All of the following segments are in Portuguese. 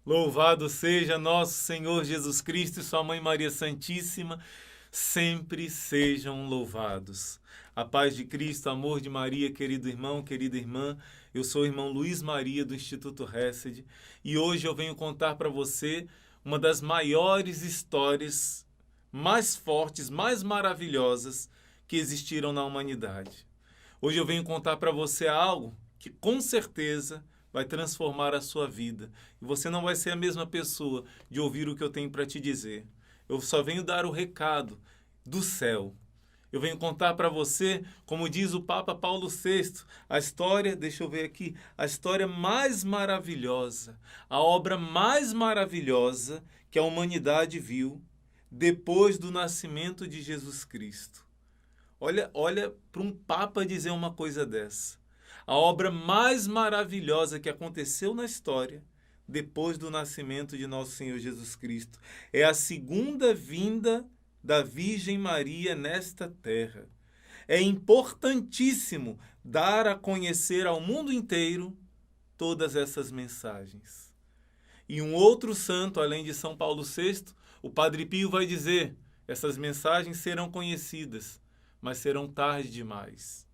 Louvado seja nosso Senhor Jesus Cristo e sua Mãe Maria Santíssima, sempre sejam louvados. A paz de Cristo, amor de Maria, querido irmão, querida irmã, eu sou o irmão Luiz Maria do Instituto Hesed e hoje eu venho contar para você uma das maiores histórias, mais fortes, mais maravilhosas que existiram na humanidade. Hoje eu venho contar para você algo que com certeza vai transformar a sua vida. E você não vai ser a mesma pessoa de ouvir o que eu tenho para te dizer. Eu só venho dar o recado do céu. Eu venho contar para você, como diz o Papa Paulo VI, a história, deixa eu ver aqui, a história mais maravilhosa, a obra mais maravilhosa que a humanidade viu depois do nascimento de Jesus Cristo. Olha para um Papa dizer uma coisa dessa. A obra mais maravilhosa que aconteceu na história, depois do nascimento de nosso Senhor Jesus Cristo, é a segunda vinda da Virgem Maria nesta terra. É importantíssimo dar a conhecer ao mundo inteiro todas essas mensagens. E um outro santo, além de São Paulo VI, o Padre Pio vai dizer: essas mensagens serão conhecidas, mas serão tarde demais.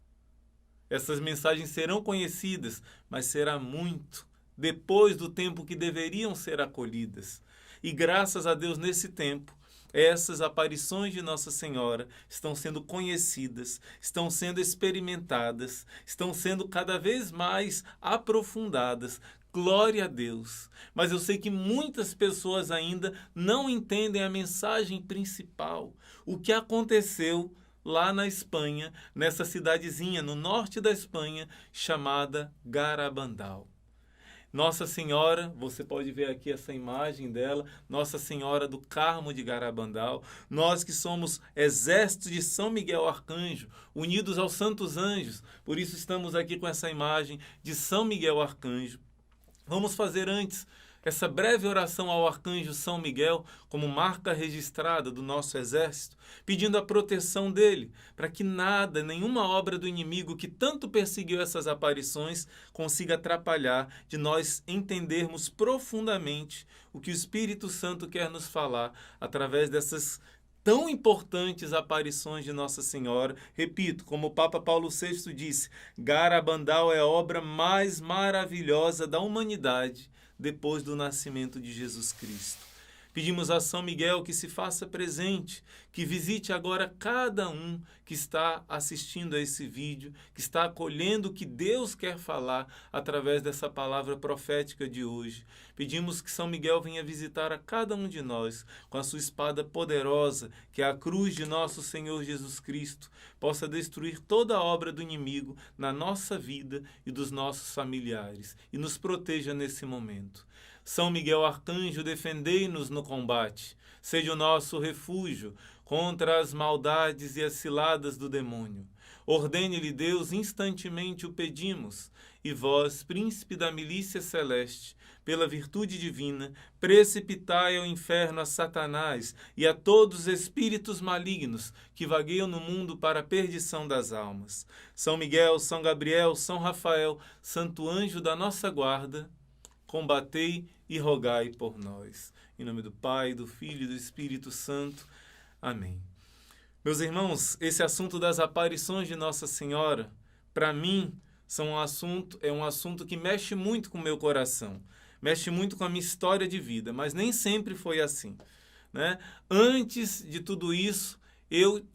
Essas mensagens serão conhecidas, mas será muito depois do tempo que deveriam ser acolhidas. E graças a Deus, nesse tempo, essas aparições de Nossa Senhora estão sendo conhecidas, estão sendo experimentadas, estão sendo cada vez mais aprofundadas. Glória a Deus. Mas eu sei que muitas pessoas ainda não entendem a mensagem principal. O que aconteceu lá na Espanha, nessa cidadezinha no norte da Espanha, chamada Garabandal. Nossa Senhora, você pode ver aqui essa imagem dela, Nossa Senhora do Carmo de Garabandal. Nós que somos exército de São Miguel Arcanjo, unidos aos santos anjos, por isso estamos aqui com essa imagem de São Miguel Arcanjo. Vamos fazer antes essa breve oração ao arcanjo São Miguel, como marca registrada do nosso exército, pedindo a proteção dele, para que nada, nenhuma obra do inimigo que tanto perseguiu essas aparições, consiga atrapalhar de nós entendermos profundamente o que o Espírito Santo quer nos falar através dessas tão importantes aparições de Nossa Senhora. Repito, como o Papa Paulo VI disse, Garabandal é a obra mais maravilhosa da humanidade depois do nascimento de Jesus Cristo. Pedimos a São Miguel que se faça presente, que visite agora cada um que está assistindo a esse vídeo, que está acolhendo o que Deus quer falar através dessa palavra profética de hoje. Pedimos que São Miguel venha visitar a cada um de nós com a sua espada poderosa, que é a cruz de nosso Senhor Jesus Cristo, possa destruir toda a obra do inimigo na nossa vida e dos nossos familiares e nos proteja nesse momento. São Miguel Arcanjo, defendei-nos no combate. Seja o nosso refúgio contra as maldades e as ciladas do demônio. Ordene-lhe Deus, instantemente o pedimos. E vós, príncipe da milícia celeste, pela virtude divina, precipitai ao inferno a Satanás e a todos os espíritos malignos que vagueiam no mundo para a perdição das almas. São Miguel, São Gabriel, São Rafael, santo anjo da nossa guarda, combatei e rogai por nós. Em nome do Pai, do Filho e do Espírito Santo. Amém. Meus irmãos, esse assunto das aparições de Nossa Senhora, para mim, é um assunto que mexe muito com o meu coração, mexe muito com a minha história de vida, mas nem sempre foi assim, né? Antes de tudo isso, eu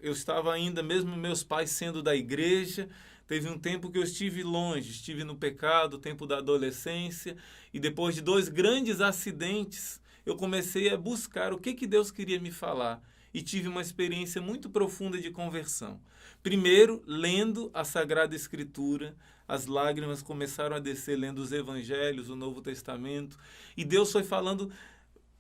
estava ainda, mesmo meus pais sendo da igreja, teve um tempo que eu estive longe, estive no pecado, o tempo da adolescência, e depois de 2 grandes acidentes, eu comecei a buscar o que Deus queria me falar, e tive uma experiência muito profunda de conversão. Primeiro, lendo a Sagrada Escritura, as lágrimas começaram a descer lendo os Evangelhos, o Novo Testamento, e Deus foi falando,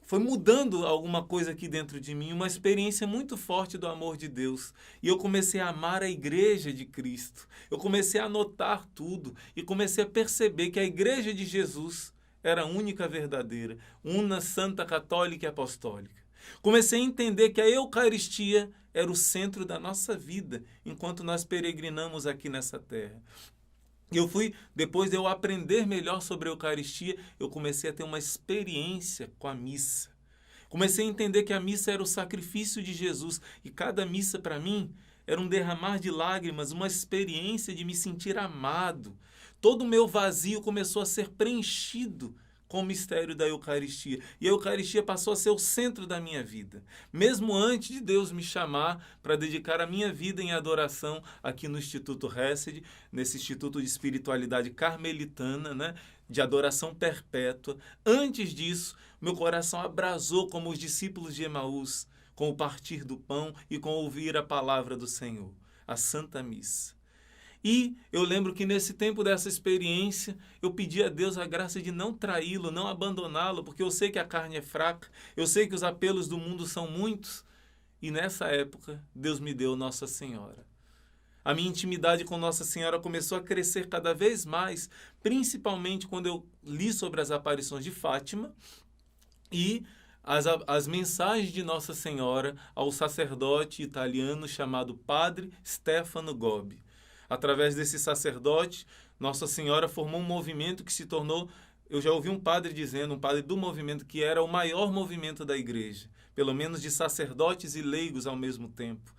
foi mudando alguma coisa aqui dentro de mim, uma experiência muito forte do amor de Deus. E eu comecei a amar a igreja de Cristo. Eu comecei a anotar tudo e comecei a perceber que a igreja de Jesus era a única verdadeira, una, santa, católica e apostólica. Comecei a entender que a Eucaristia era o centro da nossa vida, enquanto nós peregrinamos aqui nessa terra. Depois de eu aprender melhor sobre a Eucaristia, eu comecei a ter uma experiência com a missa. Comecei a entender que a missa era o sacrifício de Jesus e cada missa para mim era um derramar de lágrimas, uma experiência de me sentir amado. Todo o meu vazio começou a ser preenchido com o mistério da Eucaristia. E a Eucaristia passou a ser o centro da minha vida. Mesmo antes de Deus me chamar para dedicar a minha vida em adoração aqui no Instituto Hesed, nesse Instituto de Espiritualidade Carmelitana, né, de adoração perpétua. Antes disso, meu coração abrasou como os discípulos de Emaús, com o partir do pão e com ouvir a palavra do Senhor, a Santa Missa. E eu lembro que nesse tempo dessa experiência, eu pedi a Deus a graça de não traí-lo, não abandoná-lo, porque eu sei que a carne é fraca, eu sei que os apelos do mundo são muitos. E nessa época, Deus me deu Nossa Senhora. A minha intimidade com Nossa Senhora começou a crescer cada vez mais, principalmente quando eu li sobre as aparições de Fátima e as mensagens de Nossa Senhora ao sacerdote italiano chamado Padre Stefano Gobbi. Através desse sacerdote, Nossa Senhora formou um movimento que se tornou, eu já ouvi um padre dizendo, um padre do movimento, que era o maior movimento da igreja, pelo menos de sacerdotes e leigos ao mesmo tempo.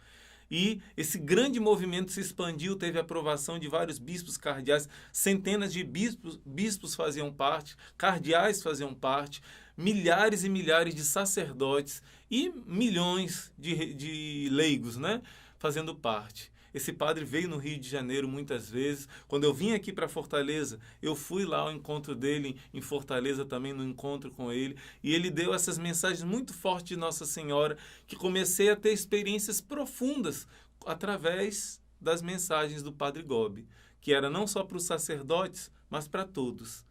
E esse grande movimento se expandiu, teve a aprovação de vários bispos cardeais, centenas de bispos faziam parte, cardeais faziam parte, milhares e milhares de sacerdotes e milhões de leigos, né, fazendo parte. Esse padre veio no Rio de Janeiro muitas vezes. Quando eu vim aqui para Fortaleza, eu fui lá ao encontro dele em Fortaleza também, no encontro com ele. E ele deu essas mensagens muito fortes de Nossa Senhora, que comecei a ter experiências profundas através das mensagens do Padre Gobbi, que era não só para os sacerdotes, mas para todos.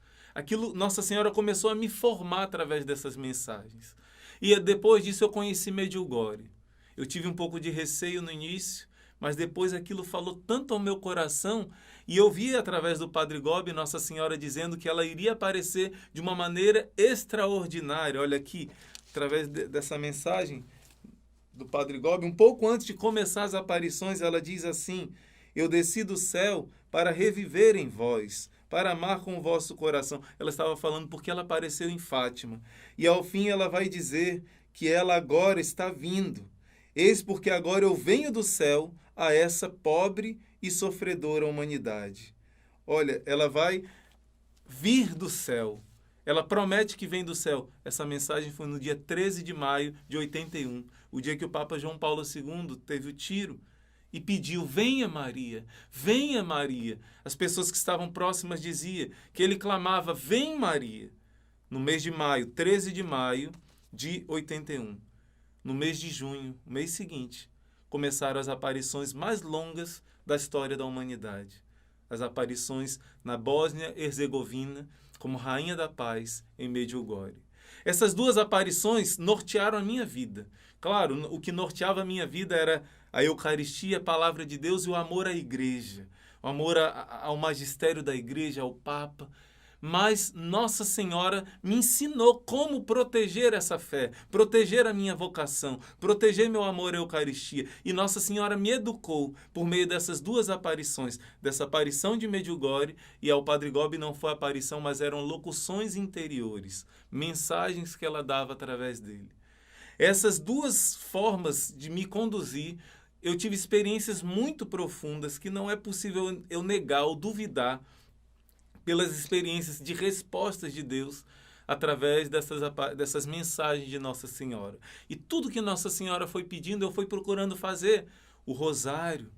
Nossa Senhora começou a me formar através dessas mensagens. E depois disso eu conheci Medjugorje. Eu tive um pouco de receio no início, mas depois aquilo falou tanto ao meu coração, e eu vi através do Padre Gobbi Nossa Senhora dizendo que ela iria aparecer de uma maneira extraordinária. Olha aqui, através dessa mensagem do Padre Gobbi, um pouco antes de começar as aparições, ela diz assim: eu desci do céu para reviver em vós, para amar com o vosso coração. Ela estava falando porque ela apareceu em Fátima. E ao fim ela vai dizer que ela agora está vindo. Eis porque agora eu venho do céu a essa pobre e sofredora humanidade. Olha, ela vai vir do céu. Ela promete que vem do céu. Essa mensagem foi no dia 13 de maio de 81, o dia que o Papa João Paulo II teve o tiro e pediu: venha Maria, venha Maria. As pessoas que estavam próximas diziam que ele clamava: vem Maria. No mês de maio, 13 de maio de 81. No mês de junho, mês seguinte, começaram as aparições mais longas da história da humanidade. As aparições na Bósnia-Herzegovina, como Rainha da Paz, em Medjugorje. Essas duas aparições nortearam a minha vida. Claro, o que norteava a minha vida era a Eucaristia, a Palavra de Deus e o amor à Igreja. O amor ao magistério da Igreja, ao Papa. Mas Nossa Senhora me ensinou como proteger essa fé, proteger a minha vocação, proteger meu amor à Eucaristia. E Nossa Senhora me educou por meio dessas duas aparições, dessa aparição de Medjugorje, e ao Padre Gobbi não foi aparição, mas eram locuções interiores, mensagens que ela dava através dele. Essas duas formas de me conduzir, eu tive experiências muito profundas que não é possível eu negar ou duvidar, pelas experiências de respostas de Deus através dessas mensagens de Nossa Senhora. E tudo que Nossa Senhora foi pedindo, eu fui procurando fazer. O rosário,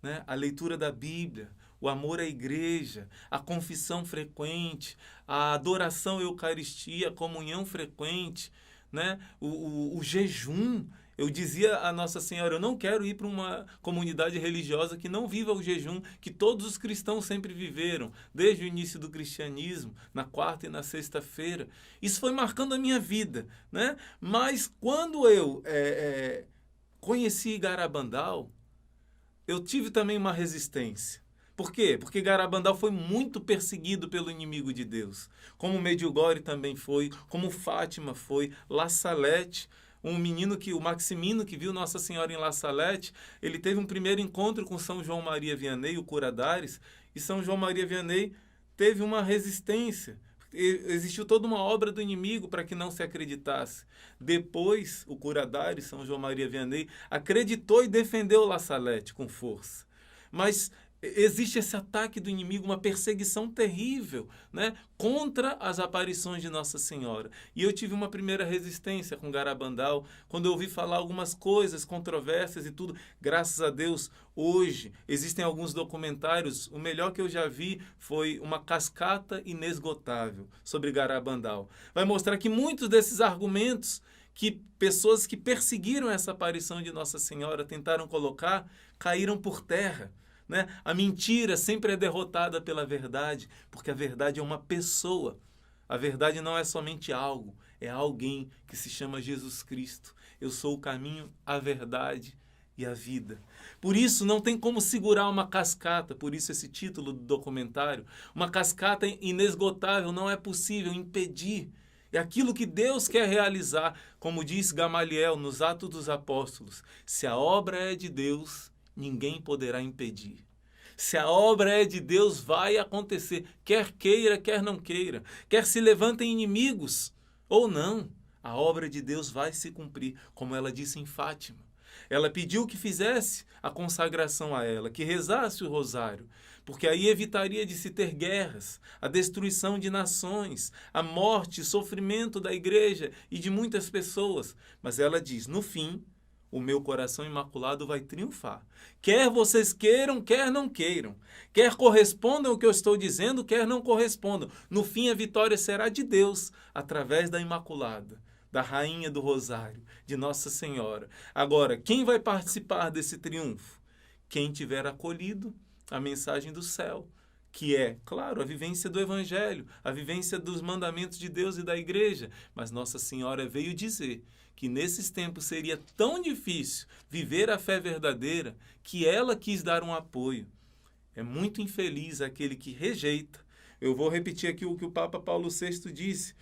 né? A leitura da Bíblia, o amor à igreja, a confissão frequente, a adoração à Eucaristia, a comunhão frequente, né? O jejum. Eu dizia a Nossa Senhora: eu não quero ir para uma comunidade religiosa que não viva o jejum que todos os cristãos sempre viveram, desde o início do cristianismo, na quarta e na sexta-feira. Isso foi marcando a minha vida, né? Mas quando eu conheci Garabandal, eu tive também uma resistência. Por quê? Porque Garabandal foi muito perseguido pelo inimigo de Deus, como Medjugorje também foi, como Fátima foi, La Salette. O Maximino, que viu Nossa Senhora em La Salette, ele teve um primeiro encontro com São João Maria Vianney, o cura d'Ares, E São João Maria Vianney teve uma resistência. Existiu toda uma obra do inimigo para que não se acreditasse. Depois, o curadário, São João Maria Vianney, acreditou e defendeu La Salette com força. Mas existe esse ataque do inimigo, uma perseguição terrível, né, contra as aparições de Nossa Senhora. E eu tive uma primeira resistência com Garabandal, quando eu ouvi falar algumas coisas controversas e tudo. Graças a Deus, hoje existem alguns documentários. O melhor que eu já vi foi uma cascata inesgotável sobre Garabandal. Vai mostrar que muitos desses argumentos que pessoas que perseguiram essa aparição de Nossa Senhora tentaram colocar, caíram por terra. Né? A mentira sempre é derrotada pela verdade, porque a verdade é uma pessoa. A verdade não é somente algo, é alguém que se chama Jesus Cristo. Eu sou o caminho, a verdade e a vida. Por isso não tem como segurar uma cascata, por isso esse título do documentário. Uma cascata inesgotável, não é possível impedir. É aquilo que Deus quer realizar, como diz Gamaliel nos Atos dos Apóstolos. Se a obra é de Deus, ninguém poderá impedir. Se a obra é de Deus, vai acontecer, quer queira, quer não queira, quer se levantem inimigos ou não, a obra de Deus vai se cumprir, como ela disse em Fátima. Ela pediu que fizesse a consagração a ela, que rezasse o rosário, porque aí evitaria de se ter guerras, a destruição de nações, a morte, sofrimento da igreja e de muitas pessoas. Mas ela diz, no fim, o meu coração imaculado vai triunfar. Quer vocês queiram, quer não queiram. Quer correspondam ao que eu estou dizendo, quer não correspondam. No fim, a vitória será de Deus, através da Imaculada, da Rainha do Rosário, de Nossa Senhora. Agora, quem vai participar desse triunfo? Quem tiver acolhido a mensagem do céu, que é, claro, a vivência do Evangelho, a vivência dos mandamentos de Deus e da Igreja. Mas Nossa Senhora veio dizer que nesses tempos seria tão difícil viver a fé verdadeira que ela quis dar um apoio. É muito infeliz aquele que rejeita. Eu vou repetir aqui o que o Papa Paulo VI disse.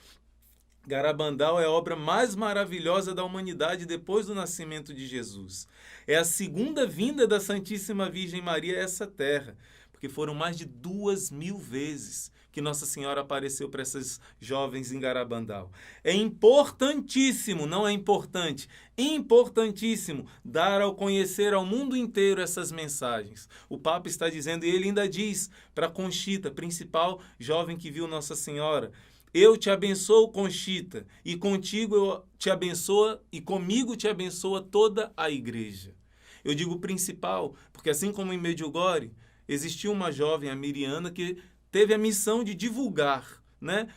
Garabandal é a obra mais maravilhosa da humanidade depois do nascimento de Jesus. É a segunda vinda da Santíssima Virgem Maria a essa terra, porque foram mais de 2000 vezes que Nossa Senhora apareceu para essas jovens em Garabandal. É importantíssimo, não é importante, importantíssimo dar ao conhecer ao mundo inteiro essas mensagens. O Papa está dizendo, e ele ainda diz para Conchita, principal jovem que viu Nossa Senhora, eu te abençoo, Conchita, e contigo eu te abençoa, e comigo te abençoa toda a igreja. Eu digo principal, porque assim como em Medjugorje, existiu uma jovem, a Miriana, que teve a missão de divulgar, né?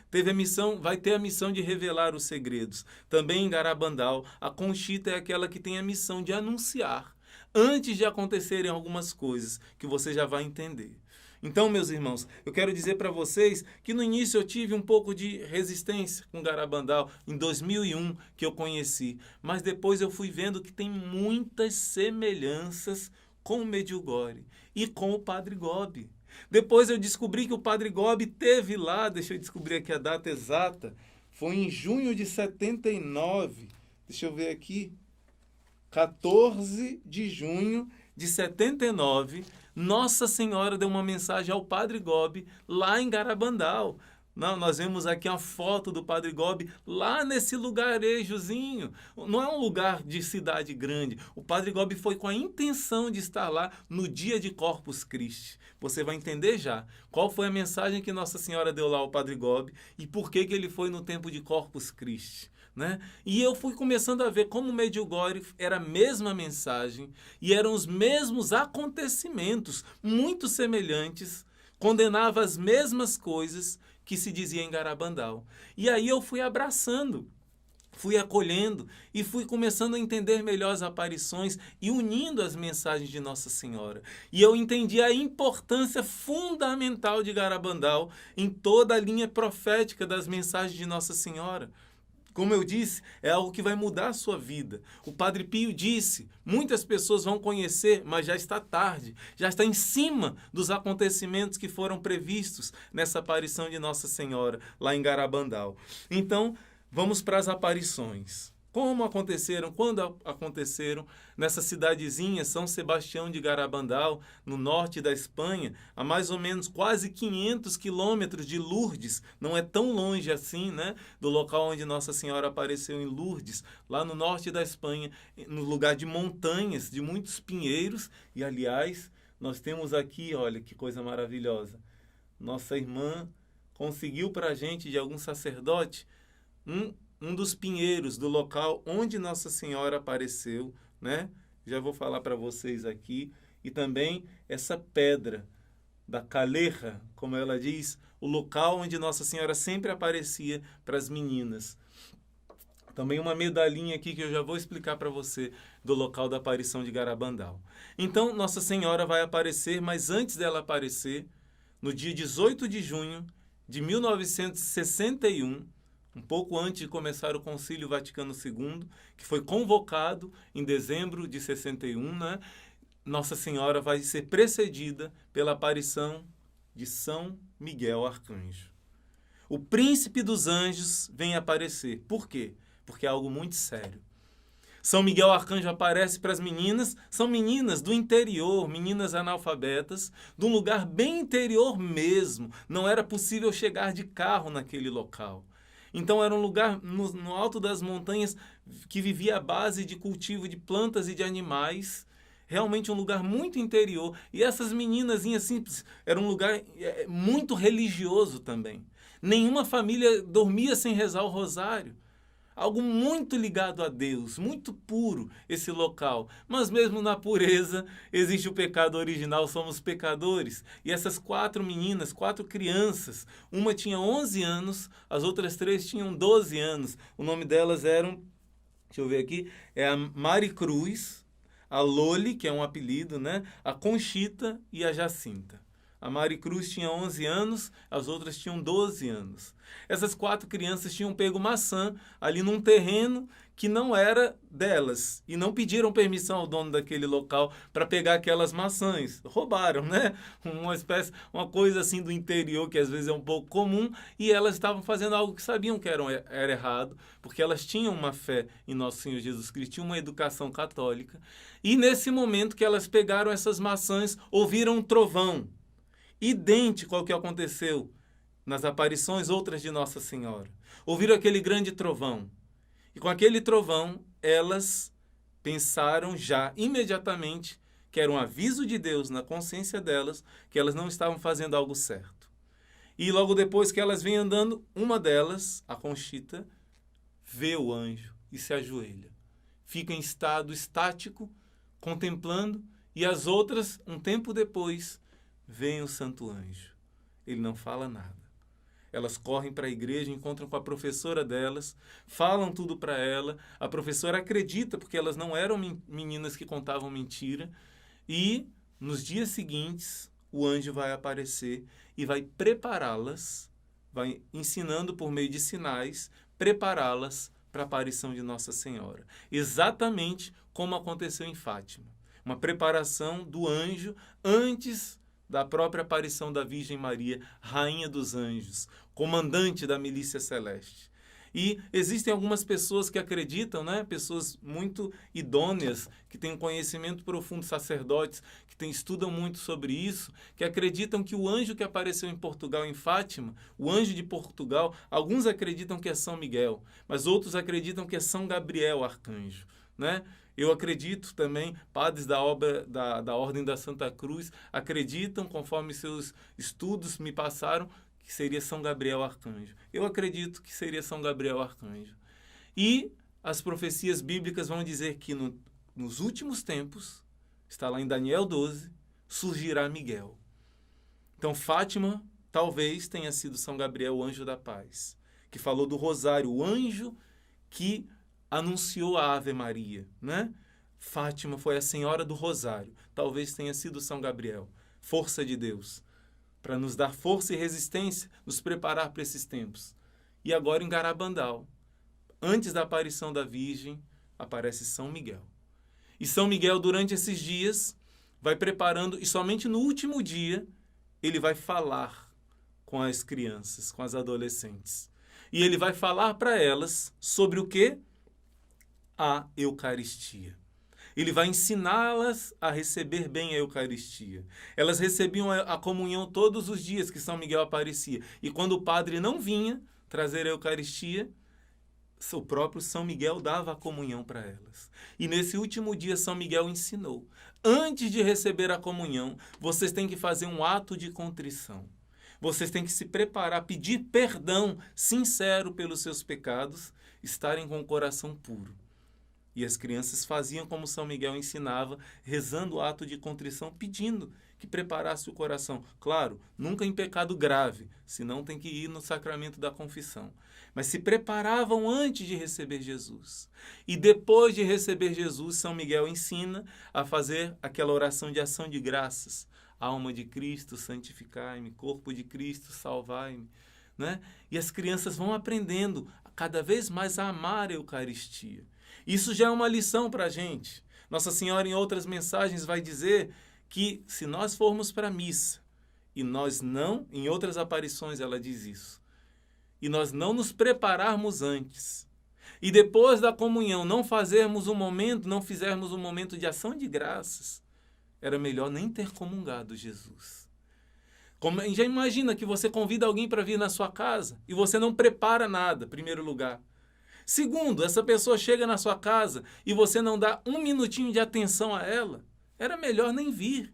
Vai ter a missão de revelar os segredos. Também em Garabandal, a Conchita é aquela que tem a missão de anunciar, antes de acontecerem algumas coisas, que você já vai entender. Então, meus irmãos, eu quero dizer para vocês que no início eu tive um pouco de resistência com Garabandal, em 2001 que eu conheci, mas depois eu fui vendo que tem muitas semelhanças com o Medjugorje e com o Padre Gobi. Depois eu descobri que o Padre Gobi teve lá, deixa eu descobrir aqui a data exata, foi em junho de 79, deixa eu ver aqui, 14 de junho de 79, Nossa Senhora deu uma mensagem ao Padre Gobi lá em Garabandal. Nós vemos aqui uma foto do Padre Gobi lá nesse lugarejozinho. Não é um lugar de cidade grande. O Padre Gobi foi com a intenção de estar lá no dia de Corpus Christi. Você vai entender já qual foi a mensagem que Nossa Senhora deu lá ao Padre Gobi e por que ele foi no tempo de Corpus Christi. Né? E eu fui começando a ver como Medjugorje era a mesma mensagem e eram os mesmos acontecimentos, muito semelhantes, condenava as mesmas coisas que se dizia em Garabandal. E aí eu fui abraçando, fui acolhendo e fui começando a entender melhor as aparições e unindo as mensagens de Nossa Senhora. E eu entendi a importância fundamental de Garabandal em toda a linha profética das mensagens de Nossa Senhora. Como eu disse, é algo que vai mudar a sua vida. O Padre Pio disse, muitas pessoas vão conhecer, mas já está tarde, já está em cima dos acontecimentos que foram previstos nessa aparição de Nossa Senhora, lá em Garabandal. Então, vamos para as aparições. Como aconteceram? Quando aconteceram? Nessa cidadezinha, São Sebastião de Garabandal, no norte da Espanha, a mais ou menos quase 500 quilômetros de Lourdes. Não é tão longe assim, né? Do local onde Nossa Senhora apareceu em Lourdes, lá no norte da Espanha, no lugar de montanhas, de muitos pinheiros. E, aliás, nós temos aqui, olha que coisa maravilhosa. Nossa irmã conseguiu para a gente, de algum sacerdote, um dos pinheiros do local onde Nossa Senhora apareceu, né? Já vou falar para vocês aqui. E também essa pedra da Calleja, como ela diz, o local onde Nossa Senhora sempre aparecia para as meninas. Também uma medalhinha aqui que eu já vou explicar para você do local da aparição de Garabandal. Então, Nossa Senhora vai aparecer, mas antes dela aparecer, no dia 18 de junho de 1961, um pouco antes de começar o Concílio Vaticano II, que foi convocado em dezembro de 61, né? Nossa Senhora vai ser precedida pela aparição de São Miguel Arcanjo. O príncipe dos anjos vem aparecer. Por quê? Porque é algo muito sério. São Miguel Arcanjo aparece para as meninas, são meninas do interior, meninas analfabetas, de um lugar bem interior mesmo. Não era possível chegar de carro naquele local. Então era um lugar no alto das montanhas que vivia à base de cultivo de plantas e de animais. Realmente um lugar muito interior. E essas meninazinhas simples, era um lugar muito religioso também. Nenhuma família dormia sem rezar o rosário. Algo muito ligado a Deus, muito puro esse local. Mas mesmo na pureza existe o pecado original, somos pecadores. E essas 4 meninas, 4 crianças, uma tinha 11 anos, as outras 3 tinham 12 anos. O nome delas eram, deixa eu ver aqui, é a Maricruz, a Loli, que é um apelido, né? A Conchita e a Jacinta. A Maricruz tinha 11 anos, as outras tinham 12 anos. Essas 4 crianças tinham pego maçã ali num terreno que não era delas. E não pediram permissão ao dono daquele local para pegar aquelas maçãs. Roubaram, né? Uma coisa assim do interior que às vezes é um pouco comum. E elas estavam fazendo algo que sabiam que era errado, porque elas tinham uma fé em Nosso Senhor Jesus Cristo, tinham uma educação católica. E nesse momento que elas pegaram essas maçãs, ouviram um trovão idêntico ao que aconteceu nas aparições outras de Nossa Senhora. Ouviram aquele grande trovão. E com aquele trovão, elas pensaram já imediatamente que era um aviso de Deus na consciência delas, que elas não estavam fazendo algo certo. E logo depois que elas vêm andando, uma delas, a Conchita, vê o anjo e se ajoelha. Fica em estado estático, contemplando, e as outras, um tempo depois, vem o santo anjo. Ele não fala nada. Elas correm para a igreja, encontram com a professora delas, falam tudo para ela. A professora acredita, porque elas não eram meninas que contavam mentira. E, nos dias seguintes, o anjo vai aparecer e vai prepará-las, vai ensinando por meio de sinais, prepará-las para a aparição de Nossa Senhora. Exatamente como aconteceu em Fátima. Uma preparação do anjo antes da própria aparição da Virgem Maria, Rainha dos Anjos, comandante da milícia celeste. E existem algumas pessoas que acreditam, né? Pessoas muito idôneas, que têm um conhecimento profundo, sacerdotes, que estudam muito sobre isso, que acreditam que o anjo que apareceu em Portugal, em Fátima, o anjo de Portugal, alguns acreditam que é São Miguel, mas outros acreditam que é São Gabriel, arcanjo, né? Eu acredito também, padres da Ordem da Santa Cruz acreditam, conforme seus estudos me passaram, que seria São Gabriel Arcanjo. Eu acredito que seria São Gabriel Arcanjo. E as profecias bíblicas vão dizer que nos últimos tempos, está lá em Daniel 12, surgirá Miguel. Então Fátima talvez tenha sido São Gabriel, o anjo da paz, que falou do rosário, o anjo que anunciou a Ave Maria, né? Fátima foi a Senhora do Rosário. Talvez tenha sido São Gabriel. Força de Deus. Para nos dar força e resistência, nos preparar para esses tempos. E agora em Garabandal, antes da aparição da Virgem, aparece São Miguel. E São Miguel, durante esses dias, vai preparando, e somente no último dia, ele vai falar com as crianças, com as adolescentes. E ele vai falar para elas sobre o quê? a Eucaristia. Ele vai ensiná-las a receber bem a Eucaristia. Elas recebiam a comunhão todos os dias que São Miguel aparecia. E quando o padre não vinha trazer a Eucaristia, o próprio São Miguel dava a comunhão para elas. E nesse último dia, São Miguel ensinou: antes de receber a comunhão, vocês têm que fazer um ato de contrição. Vocês têm que se preparar, pedir perdão sincero pelos seus pecados, estarem com o coração puro. E as crianças faziam como São Miguel ensinava, rezando o ato de contrição, pedindo que preparasse o coração. Claro, nunca em pecado grave, senão tem que ir no sacramento da confissão. Mas se preparavam antes de receber Jesus. E depois de receber Jesus, São Miguel ensina a fazer aquela oração de ação de graças. Alma de Cristo, santificai-me. Corpo de Cristo, salvai-me. Né? E as crianças vão aprendendo cada vez mais a amar a Eucaristia. Isso já é uma lição para a gente. Nossa Senhora, em outras mensagens, vai dizer que se nós formos para a missa, e nós não, em outras aparições ela diz isso, e nós não nos prepararmos antes, e depois da comunhão não fizermos um momento de ação de graças, era melhor nem ter comungado Jesus. Já imagina que você convida alguém para vir na sua casa e você não prepara nada, em primeiro lugar. Segundo, essa pessoa chega na sua casa e você não dá um minutinho de atenção a ela, era melhor nem vir.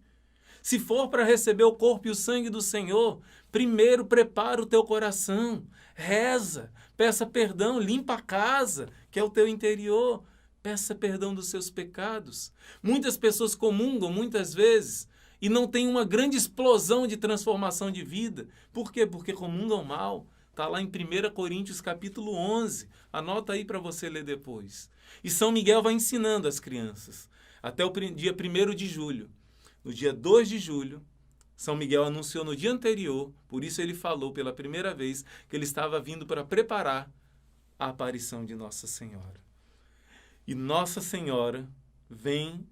Se for para receber o corpo e o sangue do Senhor, primeiro prepara o teu coração, reza, peça perdão, limpa a casa, que é o teu interior, peça perdão dos seus pecados. Muitas pessoas comungam, muitas vezes, e não tem uma grande explosão de transformação de vida. Por quê? Porque comungam mal. Está lá em 1 Coríntios capítulo 11. Anota aí para você ler depois. E São Miguel vai ensinando as crianças. Até o dia 1º de julho. No dia 2 de julho, São Miguel anunciou no dia anterior, por isso ele falou pela primeira vez, que ele estava vindo para preparar a aparição de Nossa Senhora. E Nossa Senhora vem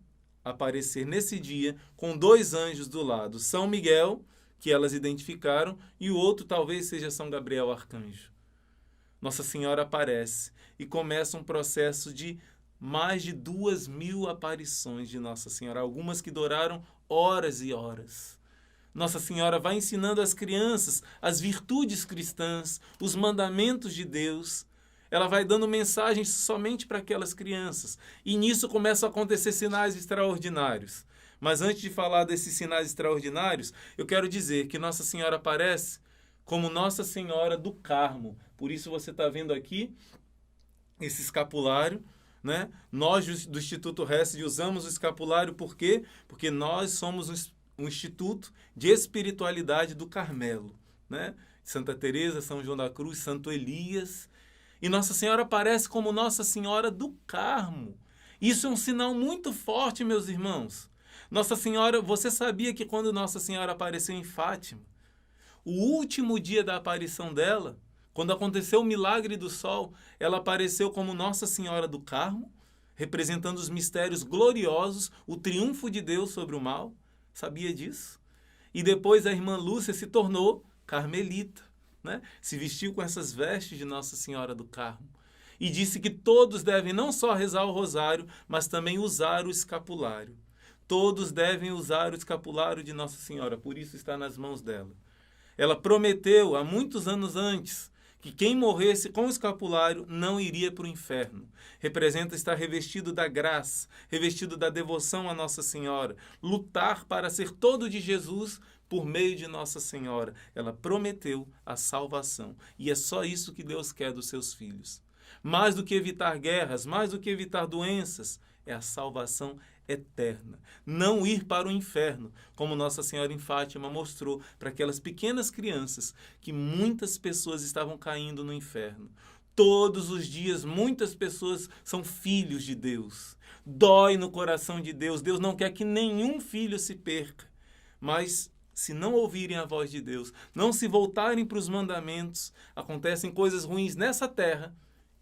aparecer nesse dia com 2 anjos do lado. São Miguel, que elas identificaram, e o outro talvez seja São Gabriel Arcanjo. Nossa Senhora aparece e começa um processo de mais de 2.000 aparições de Nossa Senhora, algumas que duraram horas e horas. Nossa Senhora vai ensinando às crianças as virtudes cristãs, os mandamentos de Deus. Ela vai dando mensagens somente para aquelas crianças. E nisso começam a acontecer sinais extraordinários. Mas antes de falar desses sinais extraordinários, eu quero dizer que Nossa Senhora aparece como Nossa Senhora do Carmo. Por isso você está vendo aqui esse escapulário, né? Nós do Instituto Hesed usamos o escapulário por quê? Porque nós somos um instituto de espiritualidade do Carmelo, né? Santa Teresa, São João da Cruz, Santo Elias. E Nossa Senhora aparece como Nossa Senhora do Carmo. Isso é um sinal muito forte, meus irmãos. Nossa Senhora, você sabia que quando Nossa Senhora apareceu em Fátima, o último dia da aparição dela, quando aconteceu o milagre do sol, ela apareceu como Nossa Senhora do Carmo, representando os mistérios gloriosos, o triunfo de Deus sobre o mal. Sabia disso? E depois a irmã Lúcia se tornou carmelita, né? Se vestiu com essas vestes de Nossa Senhora do Carmo. E disse que todos devem não só rezar o rosário, mas também usar o escapulário. Todos devem usar o escapulário de Nossa Senhora, por isso está nas mãos dela. Ela prometeu, há muitos anos antes, que quem morresse com o escapulário não iria para o inferno. Representa estar revestido da graça, revestido da devoção a Nossa Senhora, lutar para ser todo de Jesus por meio de Nossa Senhora. Ela prometeu a salvação. E é só isso que Deus quer dos seus filhos. Mais do que evitar guerras, mais do que evitar doenças, é a salvação eterna. Não ir para o inferno, como Nossa Senhora em Fátima mostrou para aquelas pequenas crianças que muitas pessoas estavam caindo no inferno. Todos os dias, muitas pessoas são filhos de Deus. Dói no coração de Deus. Deus não quer que nenhum filho se perca. Mas, se não ouvirem a voz de Deus, não se voltarem para os mandamentos, acontecem coisas ruins nessa terra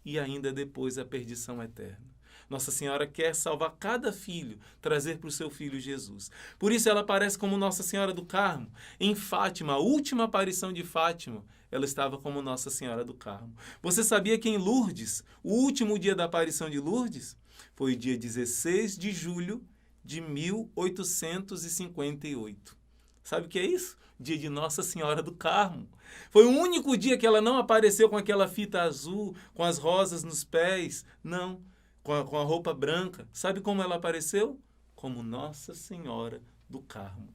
e ainda depois a perdição eterna. Nossa Senhora quer salvar cada filho, trazer para o seu filho Jesus. Por isso ela aparece como Nossa Senhora do Carmo. Em Fátima, a última aparição de Fátima, ela estava como Nossa Senhora do Carmo. Você sabia que em Lourdes, o último dia da aparição de Lourdes, Foi o dia 16 de julho de 1858. Sabe o que é isso? Dia de Nossa Senhora do Carmo. Foi o único dia que ela não apareceu com aquela fita azul, com as rosas nos pés. Não, com a roupa branca. Sabe como ela apareceu? Como Nossa Senhora do Carmo.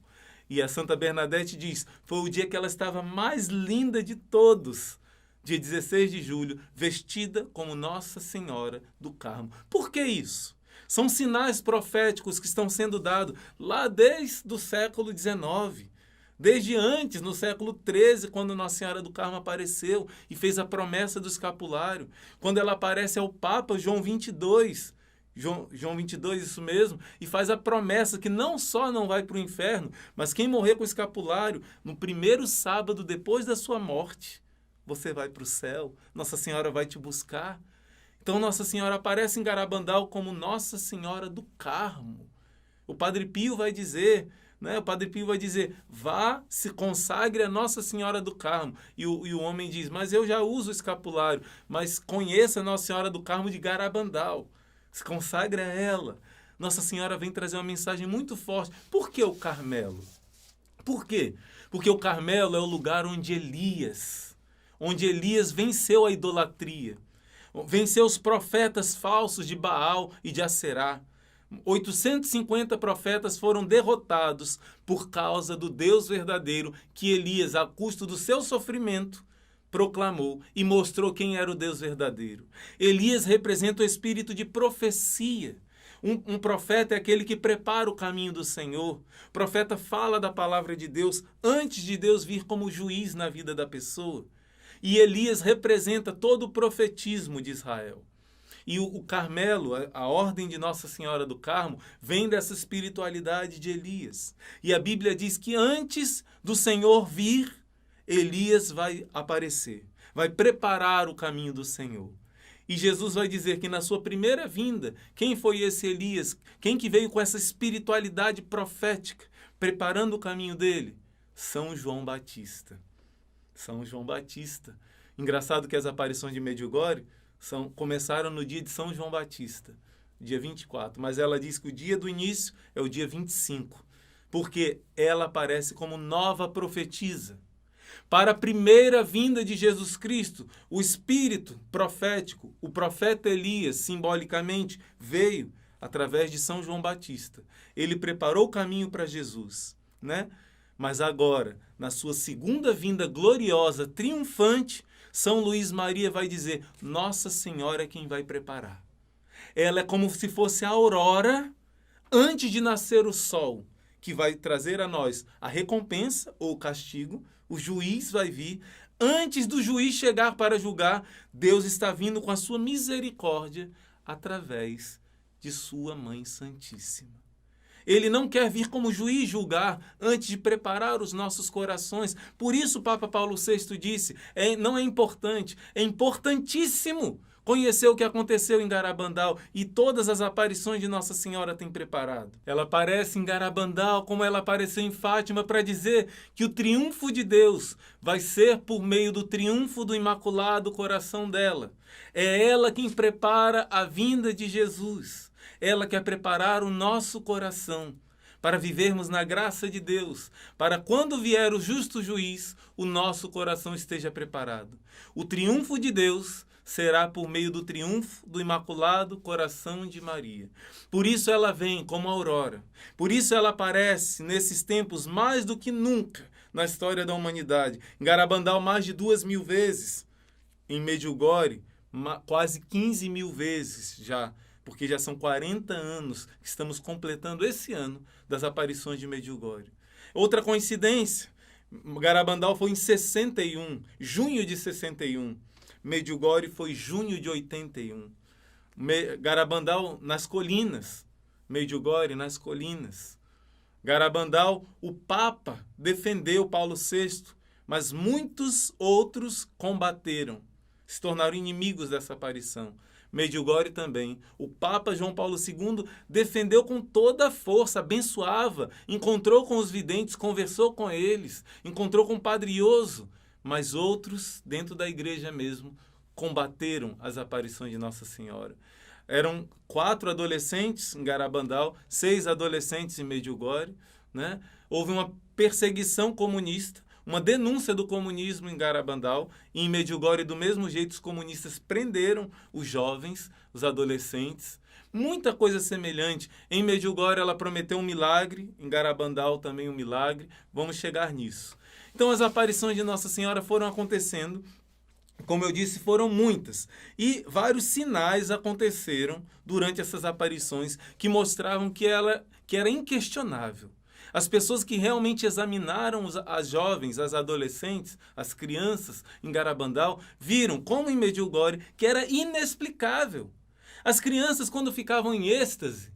E a Santa Bernadette diz, foi o dia que ela estava mais linda de todos. Dia 16 de julho, vestida como Nossa Senhora do Carmo. Por que isso? São sinais proféticos que estão sendo dados lá desde o século XIX. Desde antes, no século XIII, quando Nossa Senhora do Carmo apareceu e fez a promessa do escapulário. Quando ela aparece ao Papa João XXII, João 22, isso mesmo, e faz a promessa que não só não vai para o inferno, mas quem morrer com o escapulário, no primeiro sábado depois da sua morte, você vai para o céu, Nossa Senhora vai te buscar. Então Nossa Senhora aparece em Garabandal como Nossa Senhora do Carmo. O Padre Pio vai dizer, né? O Padre Pio vai dizer, vá, se consagre a Nossa Senhora do Carmo. E o homem diz, mas eu já uso o escapulário, mas conheça a Nossa Senhora do Carmo de Garabandal. Se consagre a ela. Nossa Senhora vem trazer uma mensagem muito forte. Por que o Carmelo? Por quê? Porque o Carmelo é o lugar onde Elias venceu a idolatria. Venceu os profetas falsos de Baal e de Aserá. 850 profetas foram derrotados por causa do Deus verdadeiro que Elias, a custo do seu sofrimento, proclamou e mostrou quem era o Deus verdadeiro. Elias representa o espírito de profecia. Um profeta é aquele que prepara o caminho do Senhor. O profeta fala da palavra de Deus antes de Deus vir como juiz na vida da pessoa. E Elias representa todo o profetismo de Israel. E o Carmelo, a ordem de Nossa Senhora do Carmo, vem dessa espiritualidade de Elias. E a Bíblia diz que antes do Senhor vir, Elias vai aparecer, vai preparar o caminho do Senhor. E Jesus vai dizer que na sua primeira vinda, quem foi esse Elias? Quem que veio com essa espiritualidade profética, preparando o caminho dele? São João Batista. São João Batista. Engraçado que as aparições de Medjugorje começaram no dia de São João Batista, dia 24. Mas ela diz que o dia do início é o dia 25, porque ela aparece como nova profetisa. Para a primeira vinda de Jesus Cristo, o espírito profético, o profeta Elias, simbolicamente, veio através de São João Batista. Ele preparou o caminho para Jesus, né? Mas agora, na sua segunda vinda gloriosa, triunfante, São Luís Maria vai dizer, Nossa Senhora é quem vai preparar. Ela é como se fosse a aurora antes de nascer o sol, que vai trazer a nós a recompensa ou o castigo. O juiz vai vir. Antes do juiz chegar para julgar, Deus está vindo com a sua misericórdia através de sua Mãe Santíssima. Ele não quer vir como juiz julgar antes de preparar os nossos corações. Por isso o Papa Paulo VI disse, não é importante, é importantíssimo conhecer o que aconteceu em Garabandal e todas as aparições de Nossa Senhora tem preparado. Ela aparece em Garabandal como ela apareceu em Fátima para dizer que o triunfo de Deus vai ser por meio do triunfo do Imaculado Coração dela. É ela quem prepara a vinda de Jesus. Ela quer preparar o nosso coração para vivermos na graça de Deus, para quando vier o justo juiz, o nosso coração esteja preparado. O triunfo de Deus será por meio do triunfo do Imaculado Coração de Maria. Por isso ela vem como aurora. Por isso ela aparece nesses tempos mais do que nunca na história da humanidade. Em Garabandal, mais de 2.000 vezes. Em Medjugorje, quase 15.000 vezes já. Porque já são 40 anos que estamos completando esse ano das aparições de Medjugorje. Outra coincidência, Garabandal foi em 61, junho de 61. Medjugorje foi junho de 81. Garabandal nas colinas, Medjugorje nas colinas. Garabandal, o Papa defendeu Paulo VI, mas muitos outros combateram, se tornaram inimigos dessa aparição. Medjugorje também. O Papa João Paulo II defendeu com toda a força, abençoava, encontrou com os videntes, conversou com eles, encontrou com o Padre Ioso, mas outros, dentro da igreja mesmo, combateram as aparições de Nossa Senhora. Eram 4 adolescentes em Garabandal, 6 adolescentes em Medjugorje, né? Houve uma perseguição comunista, uma denúncia do comunismo em Garabandal, e em Medjugorje, do mesmo jeito, os comunistas prenderam os jovens, os adolescentes. Muita coisa semelhante. Em Medjugorje ela prometeu um milagre, em Garabandal também um milagre. Vamos chegar nisso. Então as aparições de Nossa Senhora foram acontecendo, como eu disse, foram muitas. E vários sinais aconteceram durante essas aparições que mostravam que era inquestionável. As pessoas que realmente examinaram as jovens, as adolescentes, as crianças em Garabandal, viram, como em Medjugorje, que era inexplicável. As crianças, quando ficavam em êxtase,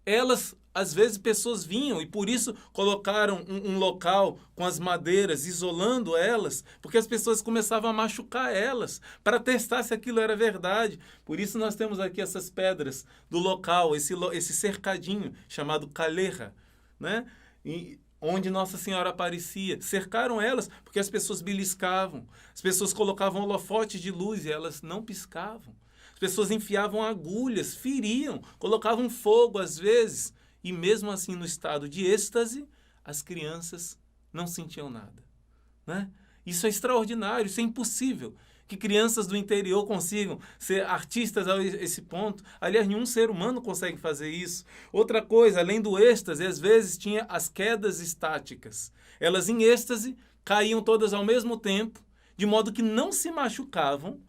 elas, às vezes, pessoas vinham e por isso colocaram um local com as madeiras, isolando elas, porque as pessoas começavam a machucar elas, para testar se aquilo era verdade. Por isso nós temos aqui essas pedras do local, esse cercadinho chamado Caleja, né? Onde Nossa Senhora aparecia. Cercaram elas porque as pessoas beliscavam, as pessoas colocavam holofotes de luz e elas não piscavam. As pessoas enfiavam agulhas, feriam, colocavam fogo às vezes. E mesmo assim, no estado de êxtase, as crianças não sentiam nada, né? Isso é extraordinário, isso é impossível. Que crianças do interior consigam ser artistas a esse ponto. Aliás, nenhum ser humano consegue fazer isso. Outra coisa, além do êxtase, às vezes tinha as quedas estáticas. Elas em êxtase caíam todas ao mesmo tempo, de modo que não se machucavam,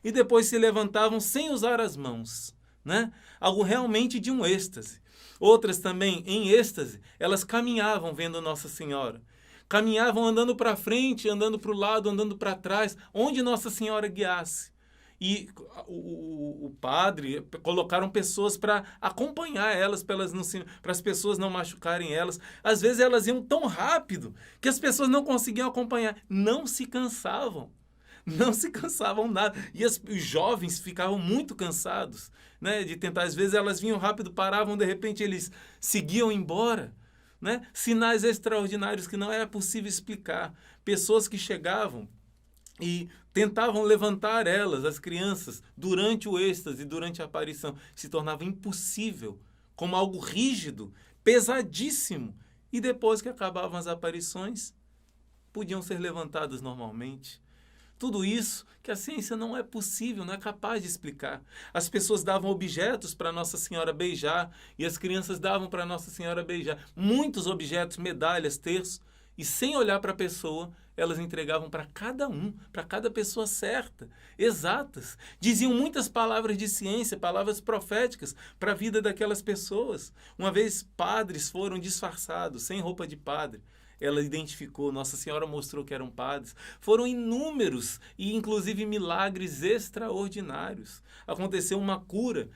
e depois se levantavam sem usar as mãos, né? Algo realmente de um êxtase. Outras também, em êxtase, elas caminhavam vendo Nossa Senhora. Caminhavam andando para frente, andando para o lado, andando para trás, onde Nossa Senhora guiasse. E o padre colocaram pessoas para acompanhar elas, para as pessoas não machucarem elas. Às vezes elas iam tão rápido que as pessoas não conseguiam acompanhar. Não se cansavam. Não se cansavam nada. E os jovens ficavam muito cansados, né, de tentar. Às vezes elas vinham rápido, paravam, de repente eles seguiam embora, né? Sinais extraordinários que não era possível explicar. Pessoas que chegavam e tentavam levantar elas, as crianças, durante o êxtase, durante a aparição. Se tornava impossível, como algo rígido, pesadíssimo. E depois que acabavam as aparições, podiam ser levantadas normalmente. Tudo isso que a ciência não é possível, não é capaz de explicar. As pessoas davam objetos para Nossa Senhora beijar e as crianças davam para Nossa Senhora beijar. Muitos objetos, medalhas, terços, e sem olhar para a pessoa, elas entregavam para cada pessoa certa, exatas. Diziam muitas palavras de ciência, palavras proféticas para a vida daquelas pessoas. Uma vez padres foram disfarçados, sem roupa de padre. Ela identificou, Nossa Senhora mostrou que eram padres. Foram inúmeros e, inclusive, milagres extraordinários. Aconteceu uma cura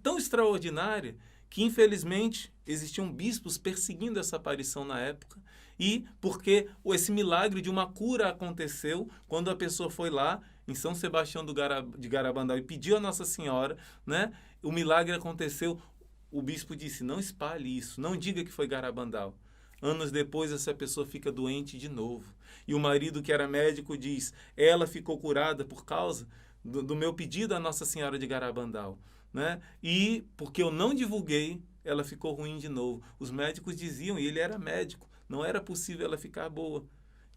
tão extraordinária que, infelizmente, existiam bispos perseguindo essa aparição na época. E porque esse milagre de uma cura aconteceu quando a pessoa foi lá em São Sebastião de Garabandal e pediu a Nossa Senhora, né? O milagre aconteceu. O bispo disse, não espalhe isso, não diga que foi Garabandal. Anos depois, essa pessoa fica doente de novo. E o marido, que era médico, diz, ela ficou curada por causa do meu pedido à Nossa Senhora de Garabandal, né? E porque eu não divulguei, ela ficou ruim de novo. Os médicos diziam, e ele era médico, não era possível ela ficar boa.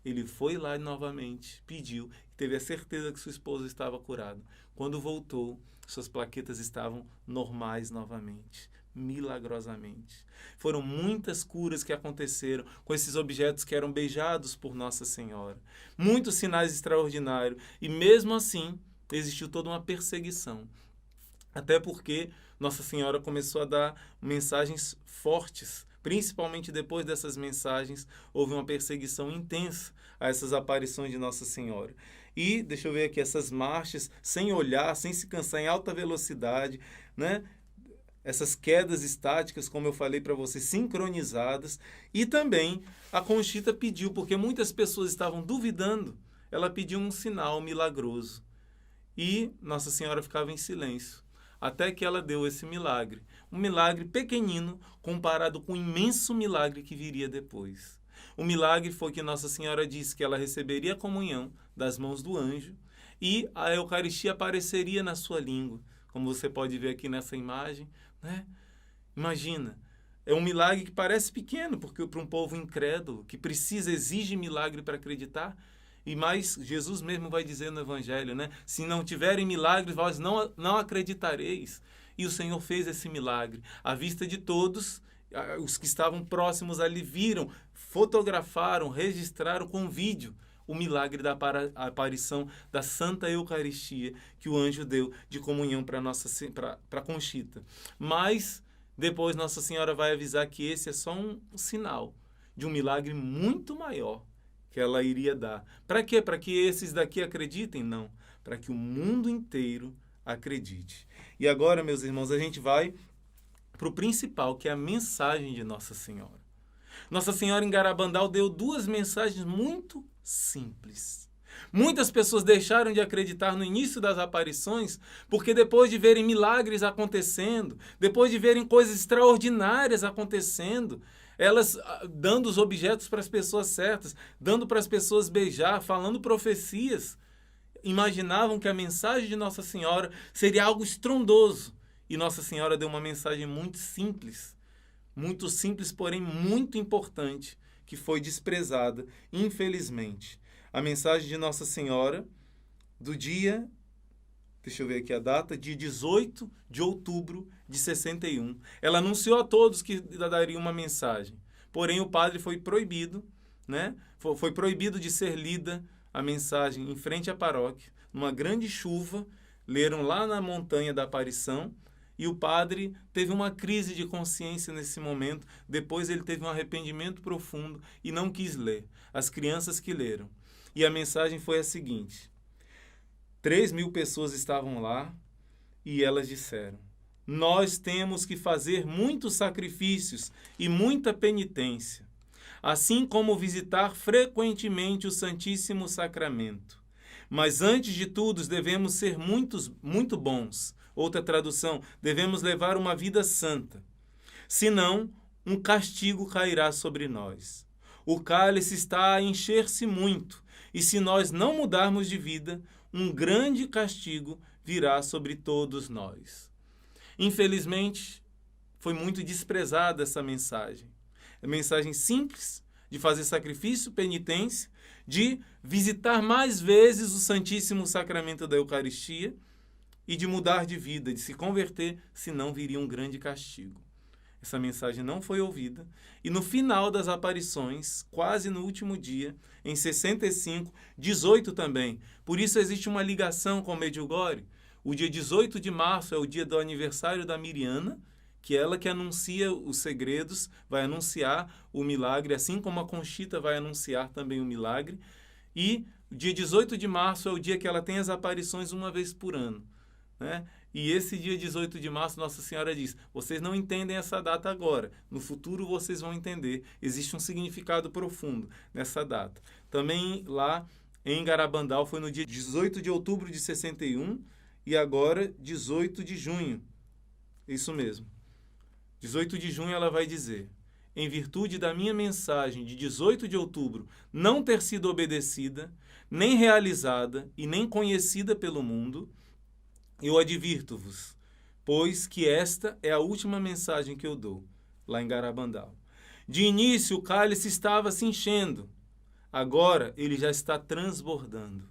Ele foi lá novamente, pediu, teve a certeza que sua esposa estava curada. Quando voltou, suas plaquetas estavam normais novamente. Milagrosamente. Foram muitas curas que aconteceram com esses objetos que eram beijados por Nossa Senhora. Muitos sinais extraordinários. E mesmo assim, existiu toda uma perseguição. Até porque Nossa Senhora começou a dar mensagens fortes. Principalmente depois dessas mensagens, houve uma perseguição intensa a essas aparições de Nossa Senhora. E, deixa eu ver aqui, essas marchas, sem olhar, sem se cansar, em alta velocidade, né? Essas quedas estáticas, como eu falei para você, sincronizadas. E também a Conchita pediu, porque muitas pessoas estavam duvidando, ela pediu um sinal milagroso. E Nossa Senhora ficava em silêncio, até que ela deu esse milagre. Um milagre pequenino comparado com o imenso milagre que viria depois. O milagre foi que Nossa Senhora disse que ela receberia a comunhão das mãos do anjo e a Eucaristia apareceria na sua língua, como você pode ver aqui nessa imagem, né? Imagina, é um milagre que parece pequeno, porque para um povo incrédulo, que exige milagre para acreditar, e mais, Jesus mesmo vai dizer no Evangelho, né? Se não tiverem milagres, vós não acreditareis. E o Senhor fez esse milagre à vista de todos. Os que estavam próximos ali viram, fotografaram, registraram com vídeo o milagre da aparição da Santa Eucaristia que o anjo deu de comunhão para Conchita. Mas depois Nossa Senhora vai avisar que esse é só um sinal de um milagre muito maior que ela iria dar. Para quê? Para que esses daqui acreditem? Não. Para que o mundo inteiro acredite. E agora, meus irmãos, a gente vai para o principal, que é a mensagem de Nossa Senhora. Nossa Senhora em Garabandal deu duas mensagens muito simples. Muitas pessoas deixaram de acreditar no início das aparições porque depois de verem milagres acontecendo, depois de verem coisas extraordinárias acontecendo, elas dando os objetos para as pessoas certas, dando para as pessoas beijar, falando profecias, imaginavam que a mensagem de Nossa Senhora seria algo estrondoso. E Nossa Senhora deu uma mensagem muito simples, porém muito importante, que foi desprezada, infelizmente. A mensagem de Nossa Senhora do dia, deixa eu ver aqui a data, dia 18 de outubro de 61. Ela anunciou a todos que daria uma mensagem. Porém, o padre foi proibido, né? Foi proibido de ser lida a mensagem em frente à paróquia. Numa grande chuva, leram lá na montanha da aparição, e o padre teve uma crise de consciência nesse momento. Depois ele teve um arrependimento profundo e não quis ler. As crianças que leram. E a mensagem foi a seguinte: 3.000 pessoas estavam lá e elas disseram: nós temos que fazer muitos sacrifícios e muita penitência, assim como visitar frequentemente o Santíssimo Sacramento. Mas antes de tudo devemos ser muito bons. Outra tradução, devemos levar uma vida santa. Senão, um castigo cairá sobre nós. O cálice está a encher-se muito, e se nós não mudarmos de vida, um grande castigo virá sobre todos nós. Infelizmente, foi muito desprezada essa mensagem. É uma mensagem simples, de fazer sacrifício, penitência, de visitar mais vezes o Santíssimo Sacramento da Eucaristia e de mudar de vida, de se converter, senão viria um grande castigo. Essa mensagem não foi ouvida. E no final das aparições, quase no último dia, em 65, 18 também. Por isso existe uma ligação com o Medjugorje. O dia 18 de março é o dia do aniversário da Miriana, que ela que anuncia os segredos, vai anunciar o milagre, assim como a Conchita vai anunciar também o milagre. E o dia 18 de março é o dia que ela tem as aparições uma vez por ano, né? E esse dia 18 de março, Nossa Senhora diz: vocês não entendem essa data agora, no futuro vocês vão entender. Existe um significado profundo nessa data. Também lá em Garabandal foi no dia 18 de outubro de 61 e agora 18 de junho. Isso mesmo. 18 de junho ela vai dizer: em virtude da minha mensagem de 18 de outubro não ter sido obedecida, nem realizada e nem conhecida pelo mundo, eu advirto-vos, pois que esta é a última mensagem que eu dou, lá em Garabandal. De início o cálice estava se enchendo, agora ele já está transbordando.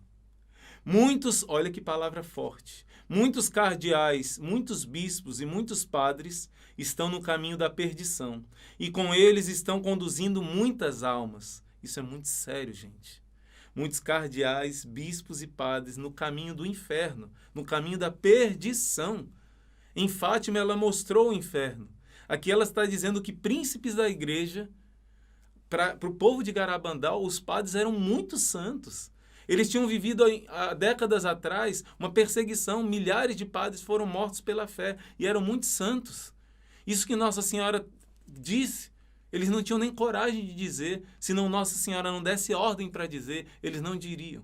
Muitos, olha que palavra forte, muitos cardeais, muitos bispos e muitos padres estão no caminho da perdição, e com eles estão conduzindo muitas almas. Isso é muito sério, gente. Muitos cardeais, bispos e padres no caminho do inferno, no caminho da perdição. Em Fátima ela mostrou o inferno. Aqui ela está dizendo que príncipes da igreja, para o povo de Garabandal, os padres eram muito santos. Eles tinham vivido há décadas atrás uma perseguição, milhares de padres foram mortos pela fé e eram muito santos. Isso que Nossa Senhora disse, eles não tinham nem coragem de dizer, senão Nossa Senhora não desse ordem para dizer, eles não diriam.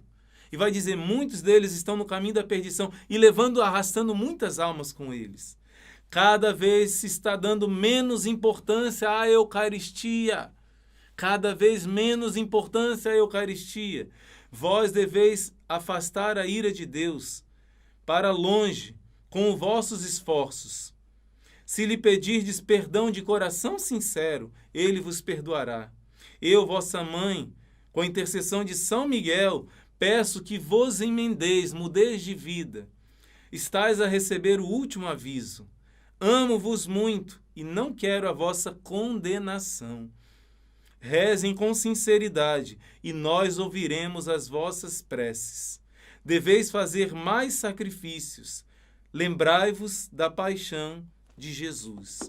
E vai dizer, muitos deles estão no caminho da perdição e arrastando muitas almas com eles. Cada vez se está dando menos importância à Eucaristia. Cada vez menos importância à Eucaristia. Vós deveis afastar a ira de Deus para longe, com os vossos esforços. Se lhe pedirdes perdão de coração sincero, ele vos perdoará. Eu, vossa mãe, com a intercessão de São Miguel, peço que vos emendeis, mudeis de vida. Estais a receber o último aviso. Amo-vos muito e não quero a vossa condenação. Rezem com sinceridade e nós ouviremos as vossas preces. Deveis fazer mais sacrifícios. Lembrai-vos da paixão de Jesus.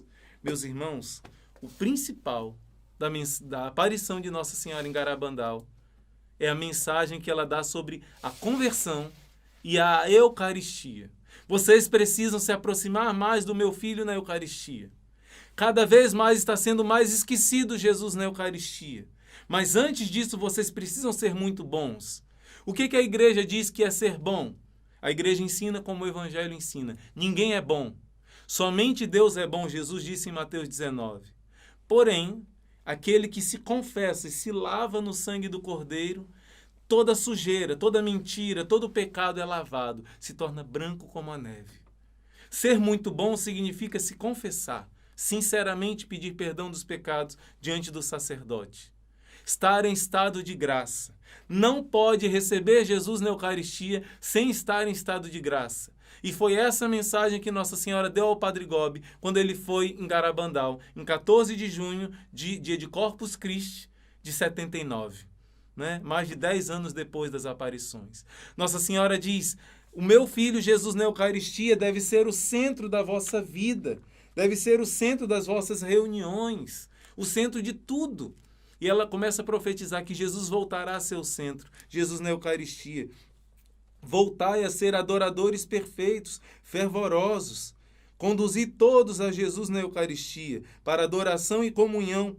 Meus irmãos, o principal da aparição de Nossa Senhora em Garabandal é a mensagem que ela dá sobre a conversão e a Eucaristia. Vocês precisam se aproximar mais do meu filho na Eucaristia. Cada vez mais está sendo mais esquecido Jesus na Eucaristia. Mas antes disso, vocês precisam ser muito bons. O que a igreja diz que é ser bom? A igreja ensina como o Evangelho ensina. Ninguém é bom. Somente Deus é bom, Jesus disse em Mateus 19. Porém, aquele que se confessa e se lava no sangue do Cordeiro, toda sujeira, toda mentira, todo pecado é lavado, se torna branco como a neve. Ser muito bom significa se confessar, sinceramente pedir perdão dos pecados diante do sacerdote. Estar em estado de graça. Não pode receber Jesus na Eucaristia sem estar em estado de graça. E foi essa mensagem que Nossa Senhora deu ao Padre Gobi quando ele foi em Garabandal, em 14 de junho, dia de Corpus Christi, de 79. Né? Mais de 10 anos depois das aparições. Nossa Senhora diz, o meu filho Jesus na Eucaristia deve ser o centro da vossa vida, deve ser o centro das vossas reuniões, o centro de tudo. E ela começa a profetizar que Jesus voltará a ser o centro, Jesus na Eucaristia. Voltai a ser adoradores perfeitos, fervorosos. Conduzir todos a Jesus na Eucaristia, para adoração e comunhão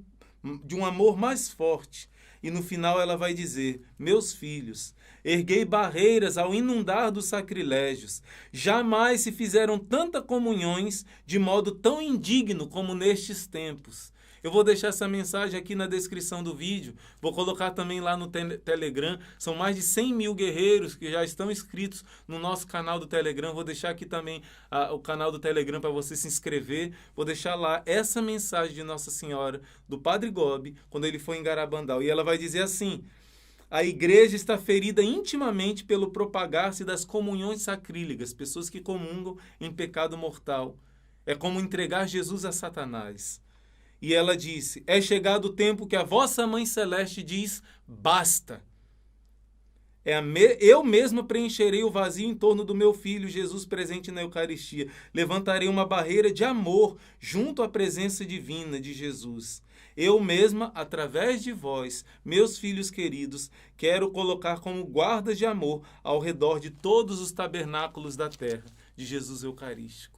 de um amor mais forte. E no final ela vai dizer, meus filhos, erguei barreiras ao inundar dos sacrilégios. Jamais se fizeram tantas comunhões de modo tão indigno como nestes tempos. Eu vou deixar essa mensagem aqui na descrição do vídeo, vou colocar também lá no Telegram, são mais de 100 mil guerreiros que já estão inscritos no nosso canal do Telegram, vou deixar aqui também o canal do Telegram para você se inscrever, vou deixar lá essa mensagem de Nossa Senhora, do Padre Gobi, quando ele foi em Garabandal, e ela vai dizer assim, a igreja está ferida intimamente pelo propagar-se das comunhões sacrílegas, pessoas que comungam em pecado mortal, é como entregar Jesus a Satanás. E ela disse, é chegado o tempo que a vossa Mãe Celeste diz, basta. Eu mesma preencherei o vazio em torno do meu Filho, Jesus presente na Eucaristia. Levantarei uma barreira de amor junto à presença divina de Jesus. Eu mesma, através de vós, meus filhos queridos, quero colocar como guardas de amor ao redor de todos os tabernáculos da terra, de Jesus Eucarístico.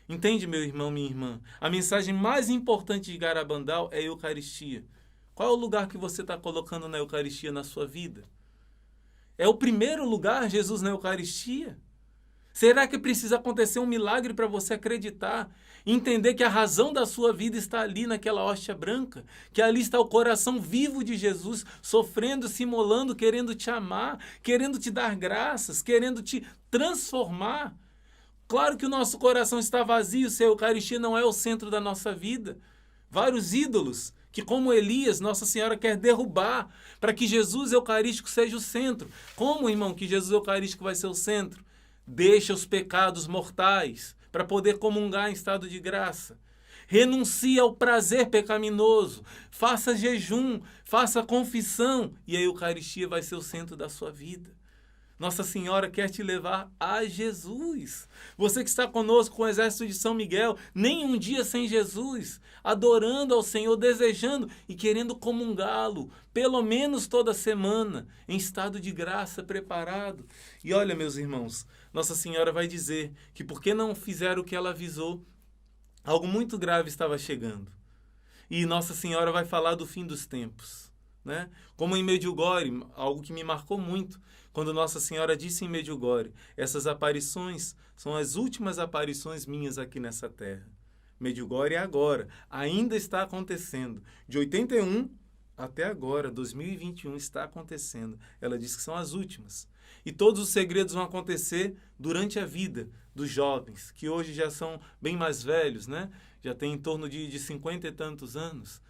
Entende, meu irmão, minha irmã? A mensagem mais importante de Garabandal é a Eucaristia. Qual é o lugar que você está colocando na Eucaristia na sua vida? É o primeiro lugar, Jesus na Eucaristia? Será que precisa acontecer um milagre para você acreditar? Entender que a razão da sua vida está ali naquela hóstia branca? Que ali está o coração vivo de Jesus, sofrendo, se imolando, querendo te amar, querendo te dar graças, querendo te transformar? Claro que o nosso coração está vazio se a Eucaristia não é o centro da nossa vida. Vários ídolos que, como Elias, Nossa Senhora quer derrubar para que Jesus Eucarístico seja o centro. Como, irmão, que Jesus Eucarístico vai ser o centro? Deixa os pecados mortais para poder comungar em estado de graça. Renuncie ao prazer pecaminoso, faça jejum, faça confissão e a Eucaristia vai ser o centro da sua vida. Nossa Senhora quer te levar a Jesus. Você que está conosco com o exército de São Miguel, nem um dia sem Jesus, adorando ao Senhor, desejando e querendo comungá-lo, pelo menos toda semana, em estado de graça, preparado. E olha, meus irmãos, Nossa Senhora vai dizer que porque não fizeram o que ela avisou, algo muito grave estava chegando. E Nossa Senhora vai falar do fim dos tempos. Né? Como em Medjugorje, algo que me marcou muito, quando Nossa Senhora disse em Medjugorje, essas aparições são as últimas aparições minhas aqui nessa terra. Medjugorje é agora, ainda está acontecendo. De 81 até agora, 2021, está acontecendo. Ela disse que são as últimas. E todos os segredos vão acontecer durante a vida dos jovens, que hoje já são bem mais velhos, né? Já têm em torno de 50 e tantos anos.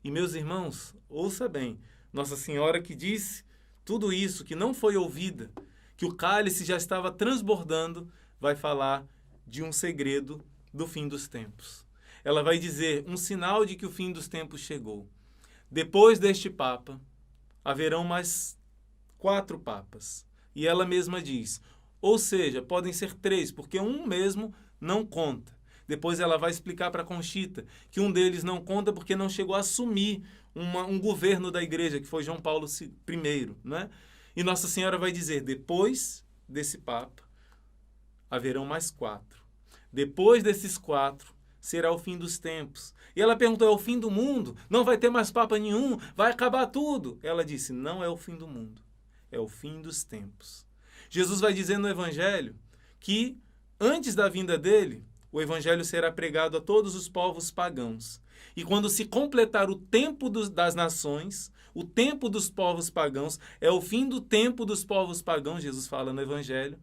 E, meus irmãos, ouça bem, Nossa Senhora que disse tudo isso, que não foi ouvida, que o cálice já estava transbordando, vai falar de um segredo do fim dos tempos. Ela vai dizer um sinal de que o fim dos tempos chegou. Depois deste Papa, haverão mais 4 papas. E ela mesma diz, ou seja, podem ser 3, porque um mesmo não conta. Depois ela vai explicar para Conchita que um deles não conta porque não chegou a assumir um governo da igreja, que foi João Paulo I, né? E Nossa Senhora vai dizer, depois desse Papa, haverão mais 4. Depois desses 4, será o fim dos tempos. E ela perguntou, é o fim do mundo? Não vai ter mais Papa nenhum? Vai acabar tudo? Ela disse, não é o fim do mundo. É o fim dos tempos. Jesus vai dizer no Evangelho que, antes da vinda dele, o Evangelho será pregado a todos os povos pagãos. E quando se completar o tempo das nações, o tempo dos povos pagãos, é o fim do tempo dos povos pagãos, Jesus fala no Evangelho,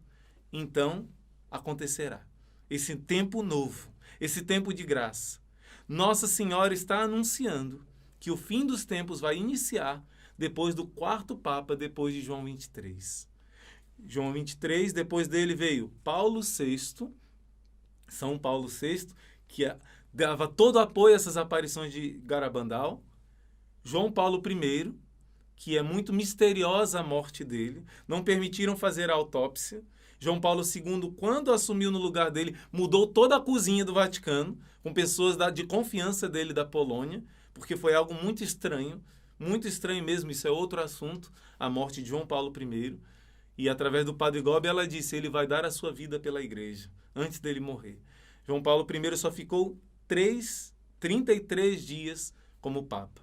então acontecerá esse tempo novo, esse tempo de graça. Nossa Senhora está anunciando que o fim dos tempos vai iniciar depois do 4º Papa, depois de João 23. João 23, depois dele veio Paulo VI, São Paulo VI, que dava todo apoio a essas aparições de Garabandal. João Paulo I, que é muito misteriosa a morte dele, não permitiram fazer a autópsia. João Paulo II, quando assumiu no lugar dele, mudou toda a cozinha do Vaticano, com pessoas de confiança dele da Polônia, porque foi algo muito estranho mesmo, isso é outro assunto, a morte de João Paulo I. E através do Padre Gobi, ela disse, ele vai dar a sua vida pela igreja, antes dele morrer. João Paulo I só ficou 33 dias como Papa.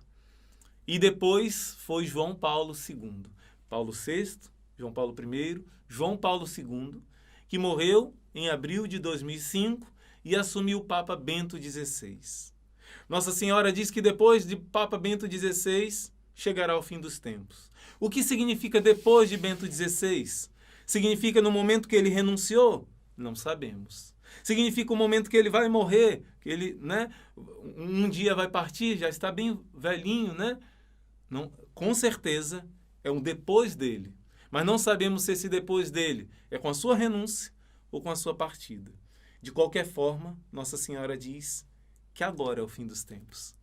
E depois foi João Paulo II. Paulo VI, João Paulo I, João Paulo II, que morreu em abril de 2005 e assumiu o Papa Bento XVI. Nossa Senhora diz que depois de Papa Bento XVI, chegará o fim dos tempos. O que significa depois de Bento XVI? Significa no momento que ele renunciou? Não sabemos. Significa o momento que ele vai morrer, que ele, né, um dia vai partir, já está bem velhinho, né? Não, com certeza é um depois dele. Mas não sabemos se esse depois dele é com a sua renúncia ou com a sua partida. De qualquer forma, Nossa Senhora diz que agora é o fim dos tempos.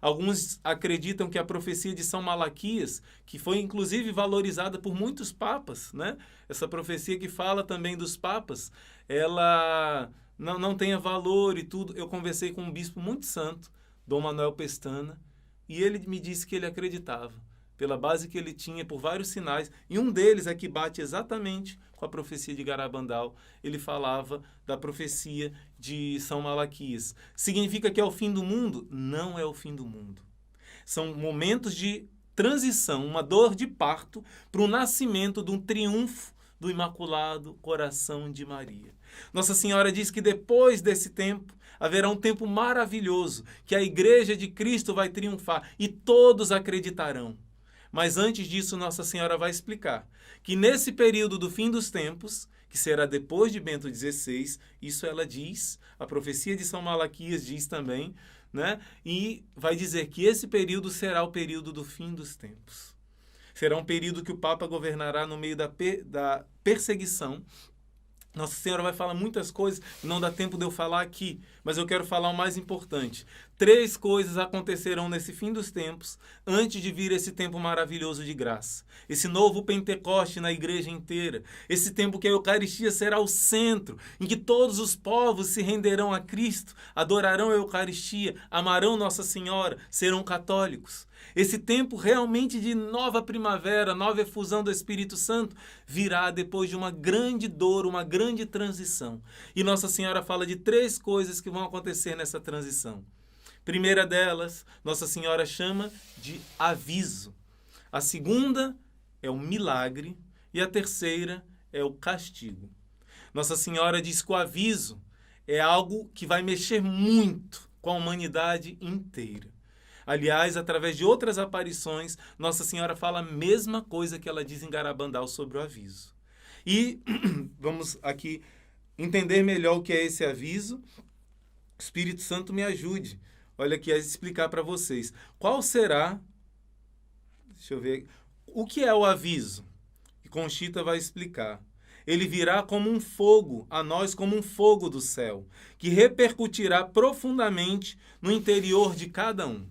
Alguns acreditam que a profecia de São Malaquias, que foi inclusive valorizada por muitos papas, né? Essa profecia que fala também dos papas, ela não tenha valor e tudo. Eu conversei com um bispo muito santo, Dom Manuel Pestana, e ele me disse que ele acreditava, pela base que ele tinha, por vários sinais, e um deles é que bate exatamente com a profecia de Garabandal. Ele falava da profecia de São Malaquias. Significa que é o fim do mundo? Não é o fim do mundo. São momentos de transição, uma dor de parto para o nascimento de um triunfo do Imaculado Coração de Maria. Nossa Senhora diz que depois desse tempo haverá um tempo maravilhoso, que a Igreja de Cristo vai triunfar e todos acreditarão. Mas antes disso, Nossa Senhora vai explicar que nesse período do fim dos tempos, que será depois de Bento XVI, isso ela diz, a profecia de São Malaquias diz também, né? E vai dizer que esse período será o período do fim dos tempos. Será um período que o Papa governará no meio da perseguição. Nossa Senhora vai falar muitas coisas, não dá tempo de eu falar aqui, mas eu quero falar o mais importante. 3 coisas acontecerão nesse fim dos tempos, antes de vir esse tempo maravilhoso de graça. Esse novo Pentecoste na igreja inteira. Esse tempo que a Eucaristia será o centro, em que todos os povos se renderão a Cristo, adorarão a Eucaristia, amarão Nossa Senhora, serão católicos. Esse tempo realmente de nova primavera, nova efusão do Espírito Santo, virá depois de uma grande dor, uma grande transição. E Nossa Senhora fala de 3 coisas que vão acontecer nessa transição. Primeira delas, Nossa Senhora chama de aviso. A segunda é o milagre e a terceira é o castigo. Nossa Senhora diz que o aviso é algo que vai mexer muito com a humanidade inteira. Aliás, através de outras aparições, Nossa Senhora fala a mesma coisa que ela diz em Garabandal sobre o aviso. E vamos aqui entender melhor o que é esse aviso, o Espírito Santo me ajude. Olha aqui, a explicar para vocês. Qual será... Deixa eu ver. O que é o aviso? E Conchita vai explicar. Ele virá como um fogo, a nós como um fogo do céu, que repercutirá profundamente no interior de cada um.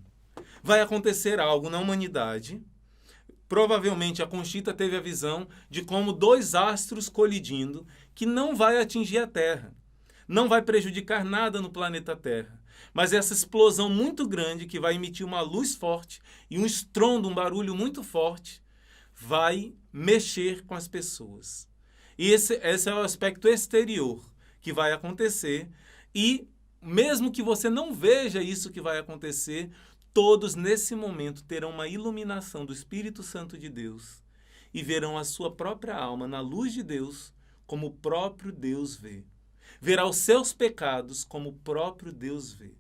Vai acontecer algo na humanidade. Provavelmente a Conchita teve a visão de como dois astros colidindo, que não vai atingir a Terra. Não vai prejudicar nada no planeta Terra. Mas essa explosão muito grande, que vai emitir uma luz forte e um estrondo, um barulho muito forte, vai mexer com as pessoas. E esse é o aspecto exterior que vai acontecer. E mesmo que você não veja isso que vai acontecer, todos nesse momento terão uma iluminação do Espírito Santo de Deus e verão a sua própria alma na luz de Deus como o próprio Deus vê. Verá os seus pecados como o próprio Deus vê.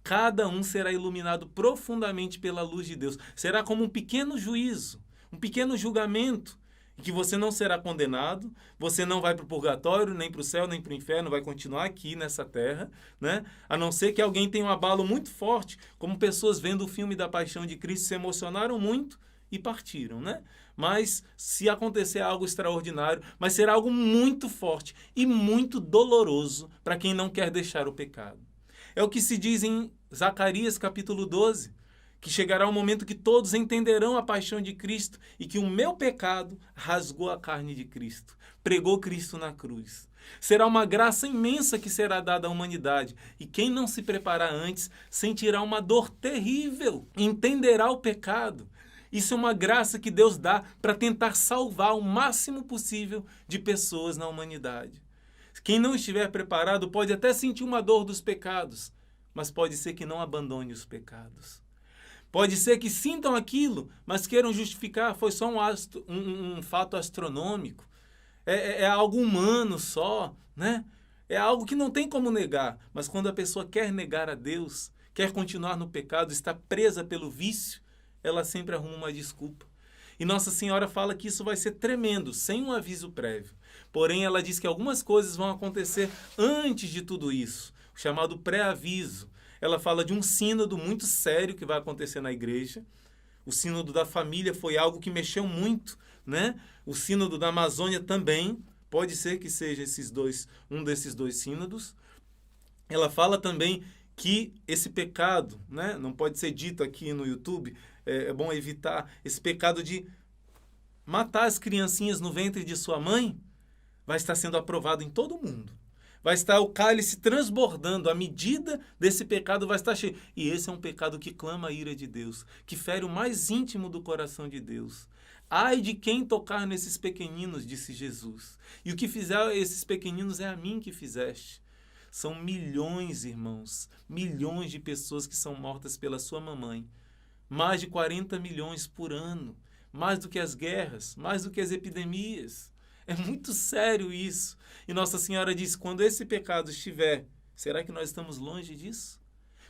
Cada um será iluminado profundamente pela luz de Deus. Será como um pequeno juízo, um pequeno julgamento, em que você não será condenado, você não vai para o purgatório, nem para o céu, nem para o inferno, vai continuar aqui nessa terra, né? A não ser que alguém tenha um abalo muito forte, como pessoas vendo o filme da Paixão de Cristo se emocionaram muito e partiram, né? Mas se acontecer algo extraordinário, mas será algo muito forte e muito doloroso para quem não quer deixar o pecado. É o que se diz em Zacarias capítulo 12, que chegará um momento que todos entenderão a paixão de Cristo e que o meu pecado rasgou a carne de Cristo, pregou Cristo na cruz. Será uma graça imensa que será dada à humanidade, e quem não se preparar antes sentirá uma dor terrível, entenderá o pecado. Isso é uma graça que Deus dá para tentar salvar o máximo possível de pessoas na humanidade. Quem não estiver preparado pode até sentir uma dor dos pecados, mas pode ser que não abandone os pecados. Pode ser que sintam aquilo, mas queiram justificar, foi só um fato astronômico, é algo humano só, né? É algo que não tem como negar, mas quando a pessoa quer negar a Deus, quer continuar no pecado, está presa pelo vício, ela sempre arruma uma desculpa. E Nossa Senhora fala que isso vai ser tremendo, sem um aviso prévio. Porém, ela diz que algumas coisas vão acontecer antes de tudo isso, o chamado pré-aviso. Ela fala de um sínodo muito sério que vai acontecer na igreja. O sínodo da família foi algo que mexeu muito, né? O sínodo da Amazônia também, pode ser que seja um desses dois sínodos. Ela fala também que esse pecado, né? Não pode ser dito aqui no YouTube, é bom evitar, esse pecado de matar as criancinhas no ventre de sua mãe, vai estar sendo aprovado em todo o mundo. Vai estar o cálice transbordando, a medida desse pecado vai estar cheio. E esse é um pecado que clama a ira de Deus, que fere o mais íntimo do coração de Deus. Ai de quem tocar nesses pequeninos, disse Jesus. E o que fizer esses pequeninos é a mim que fizeste. São milhões, irmãos, milhões de pessoas que são mortas pela sua mamãe. Mais de 40 milhões por ano. Mais do que as guerras, mais do que as epidemias. É muito sério isso. E Nossa Senhora diz, quando esse pecado estiver, será que nós estamos longe disso?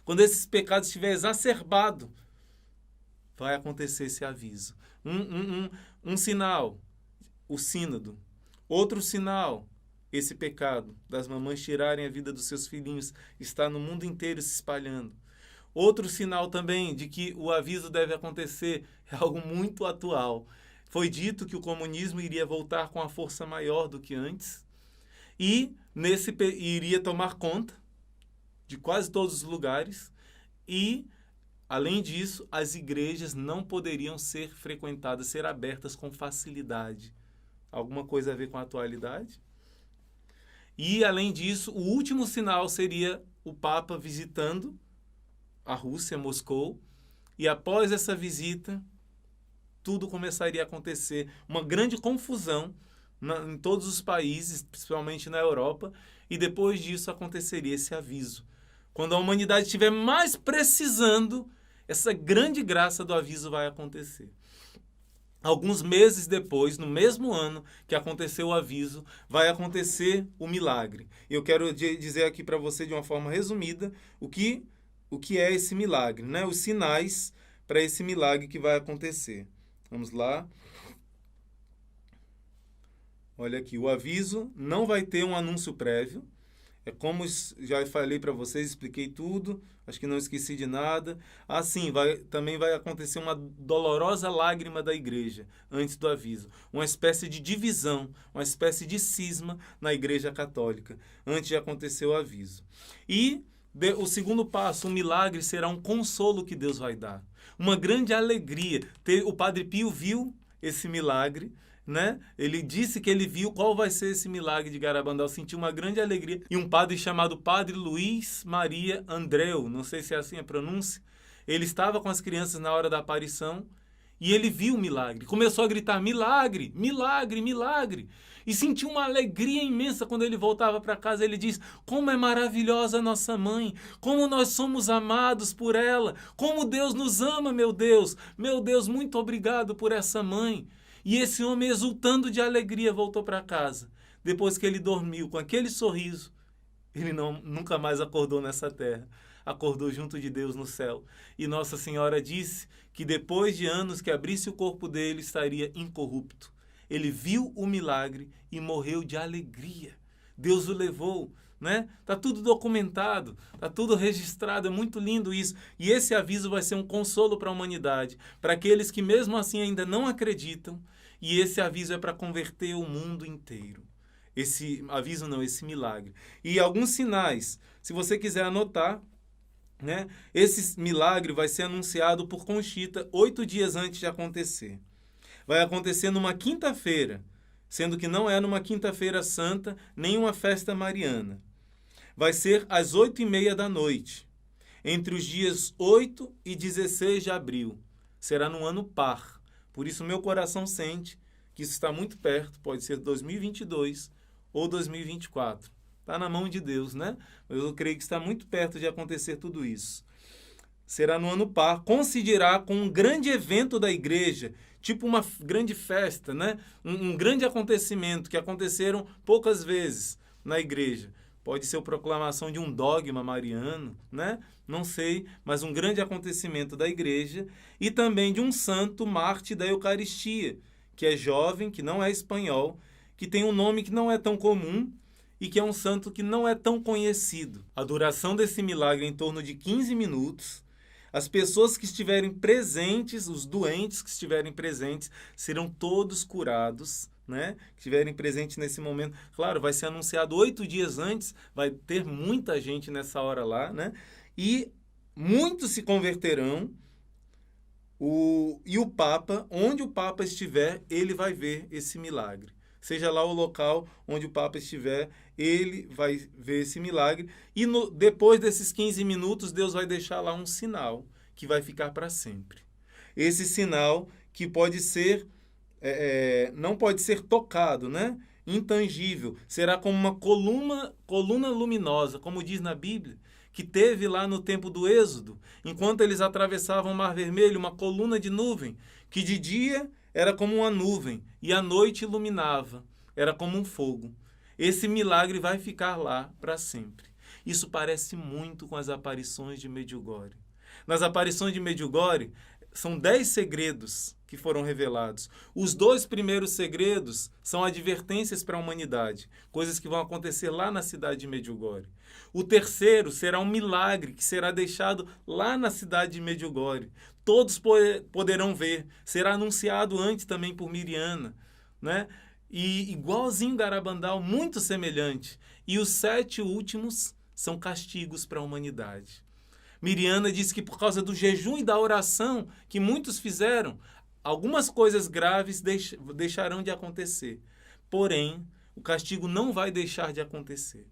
Quando esse pecado estiver exacerbado, vai acontecer esse aviso. Um sinal, o sínodo. Outro sinal, esse pecado das mamães tirarem a vida dos seus filhinhos, está no mundo inteiro se espalhando. Outro sinal também de que o aviso deve acontecer é algo muito atual. Foi dito que o comunismo iria voltar com a força maior do que antes e iria tomar conta de quase todos os lugares e, além disso, as igrejas não poderiam ser frequentadas, ser abertas com facilidade. Alguma coisa a ver com a atualidade? E, além disso, o último sinal seria o Papa visitando a Rússia, Moscou, e após essa visita, tudo começaria a acontecer, uma grande confusão em todos os países, principalmente na Europa, e depois disso aconteceria esse aviso. Quando a humanidade estiver mais precisando, essa grande graça do aviso vai acontecer. Alguns meses depois, no mesmo ano que aconteceu o aviso, vai acontecer o milagre. Eu quero dizer aqui para você de uma forma resumida o que é esse milagre, né? Os sinais para esse milagre que vai acontecer. Vamos lá. Olha aqui, o aviso não vai ter um anúncio prévio. É como já falei para vocês, expliquei tudo, acho que não esqueci de nada. Assim, também vai acontecer uma dolorosa lágrima da igreja antes do aviso. Uma espécie de divisão, uma espécie de cisma na igreja católica, antes de acontecer o aviso. E o segundo passo, o milagre, será um consolo que Deus vai dar. Uma grande alegria. O Padre Pio viu esse milagre, né? Ele disse que ele viu qual vai ser esse milagre de Garabandal, sentiu uma grande alegria. E um padre chamado Padre Luiz Maria Andreu, não sei se é assim a pronúncia, ele estava com as crianças na hora da aparição e ele viu o milagre. Começou a gritar, milagre, milagre, milagre. E sentiu uma alegria imensa quando ele voltava para casa. Ele diz, como é maravilhosa a nossa mãe, como nós somos amados por ela, como Deus nos ama, meu Deus, muito obrigado por essa mãe. E esse homem, exultando de alegria, voltou para casa. Depois que ele dormiu com aquele sorriso, ele nunca mais acordou nessa terra. Acordou junto de Deus no céu. E Nossa Senhora disse que depois de anos que abrisse o corpo dele, estaria incorrupto. Ele viu o milagre e morreu de alegria. Deus o levou, né? Tá tudo documentado, tá tudo registrado, é muito lindo isso. E esse aviso vai ser um consolo para a humanidade, para aqueles que mesmo assim ainda não acreditam. E esse aviso é para converter o mundo inteiro. Esse aviso não, esse milagre. E alguns sinais, se você quiser anotar, né? Esse milagre vai ser anunciado por Conchita 8 dias antes de acontecer. Vai acontecer numa quinta-feira, sendo que não é numa quinta-feira santa, nem uma festa mariana. Vai ser às 8h30 da noite, entre os dias 8 e 16 de abril. Será no ano par. Por isso, meu coração sente que isso está muito perto, pode ser 2022 ou 2024. Está na mão de Deus, né? Mas eu creio que está muito perto de acontecer tudo isso. Será no ano par, coincidirá com um grande evento da igreja, tipo uma grande festa, né? Um grande acontecimento que aconteceram poucas vezes na igreja. Pode ser a proclamação de um dogma mariano, né? Não sei, mas um grande acontecimento da igreja e também de um santo mártir da Eucaristia, que é jovem, que não é espanhol, que tem um nome que não é tão comum e que é um santo que não é tão conhecido. A duração desse milagre é em torno de 15 minutos. As pessoas que estiverem presentes, os doentes que estiverem presentes, serão todos curados, né? Que estiverem presentes nesse momento. Claro, vai ser anunciado 8 dias antes, vai ter muita gente nessa hora lá, né? E muitos se converterão. E o Papa, onde o Papa estiver, ele vai ver esse milagre. Seja lá o local onde o Papa estiver, ele vai ver esse milagre. E depois desses 15 minutos, Deus vai deixar lá um sinal que vai ficar para sempre. Esse sinal que pode ser, não pode ser tocado, né? Intangível. Será como uma coluna luminosa, como diz na Bíblia, que teve lá no tempo do Êxodo, enquanto eles atravessavam o Mar Vermelho, uma coluna de nuvem, que de dia era como uma nuvem e à noite iluminava, era como um fogo. Esse milagre vai ficar lá para sempre. Isso parece muito com as aparições de Medjugorje. Nas aparições de Medjugorje, são 10 segredos que foram revelados. Os 2 primeiros segredos são advertências para a humanidade, coisas que vão acontecer lá na cidade de Medjugorje. O terceiro será um milagre que será deixado lá na cidade de Medjugorje. Todos poderão ver. Será anunciado antes também por Miriana, né? E igualzinho Garabandal, muito semelhante. E os 7 últimos são castigos para a humanidade. Miriana diz que por causa do jejum e da oração que muitos fizeram, algumas coisas graves deixarão de acontecer. Porém, o castigo não vai deixar de acontecer.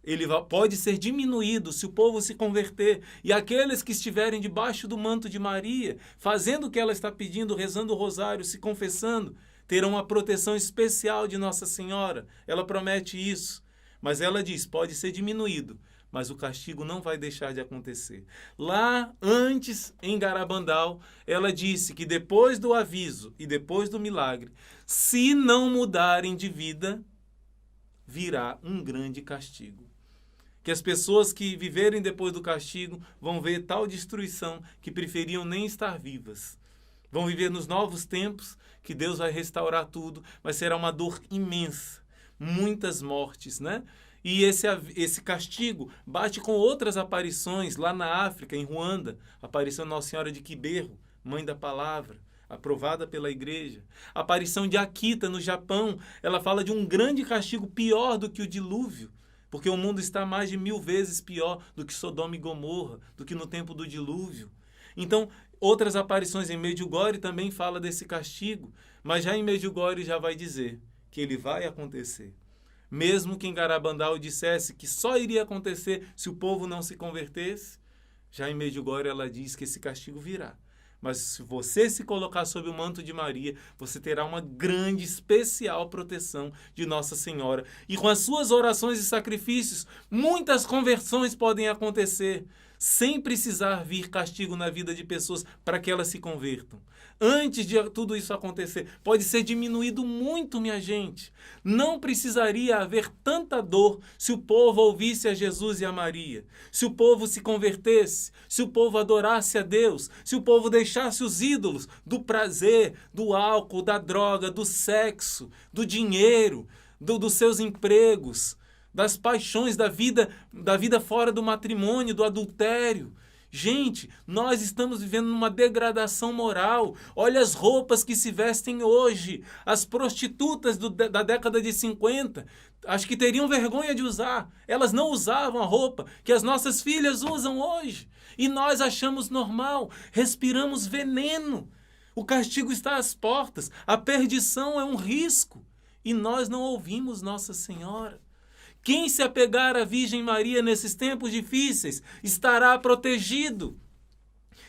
Ele pode ser diminuído se o povo se converter. E aqueles que estiverem debaixo do manto de Maria, fazendo o que ela está pedindo, rezando o rosário, se confessando, terão uma proteção especial de Nossa Senhora. Ela promete isso. Mas ela diz, pode ser diminuído, mas o castigo não vai deixar de acontecer. Lá, antes, em Garabandal, ela disse que depois do aviso e depois do milagre, se não mudarem de vida, virá um grande castigo. Que as pessoas que viverem depois do castigo vão ver tal destruição que preferiam nem estar vivas. Vão viver nos novos tempos, que Deus vai restaurar tudo, mas será uma dor imensa, muitas mortes, né? E esse castigo bate com outras aparições lá na África, em Ruanda, a aparição de Nossa Senhora de Kibeho, Mãe da Palavra, aprovada pela igreja. A aparição de Akita, no Japão, ela fala de um grande castigo pior do que o dilúvio, porque o mundo está mais de 1000 vezes pior do que Sodoma e Gomorra, do que no tempo do dilúvio. Então, outras aparições em Medjugorje também fala desse castigo, mas já em Medjugorje já vai dizer que ele vai acontecer. Mesmo que em Garabandal dissesse que só iria acontecer se o povo não se convertesse, já em Medjugorje ela diz que esse castigo virá. Mas se você se colocar sob o manto de Maria, você terá uma grande, especial proteção de Nossa Senhora. E com as suas orações e sacrifícios, muitas conversões podem acontecer, sem precisar vir castigo na vida de pessoas para que elas se convertam. Antes de tudo isso acontecer, pode ser diminuído muito, minha gente. Não precisaria haver tanta dor se o povo ouvisse a Jesus e a Maria, se o povo se convertesse, se o povo adorasse a Deus, se o povo deixasse os ídolos do prazer, do álcool, da droga, do sexo, do dinheiro, dos seus empregos, das paixões da vida fora do matrimônio, do adultério. Gente, nós estamos vivendo numa degradação moral. Olha as roupas que se vestem hoje. As prostitutas da década de 50, acho que teriam vergonha de usar. Elas não usavam a roupa que as nossas filhas usam hoje. E nós achamos normal, respiramos veneno. O castigo está às portas, a perdição é um risco. E nós não ouvimos Nossa Senhora. Quem se apegar à Virgem Maria nesses tempos difíceis estará protegido.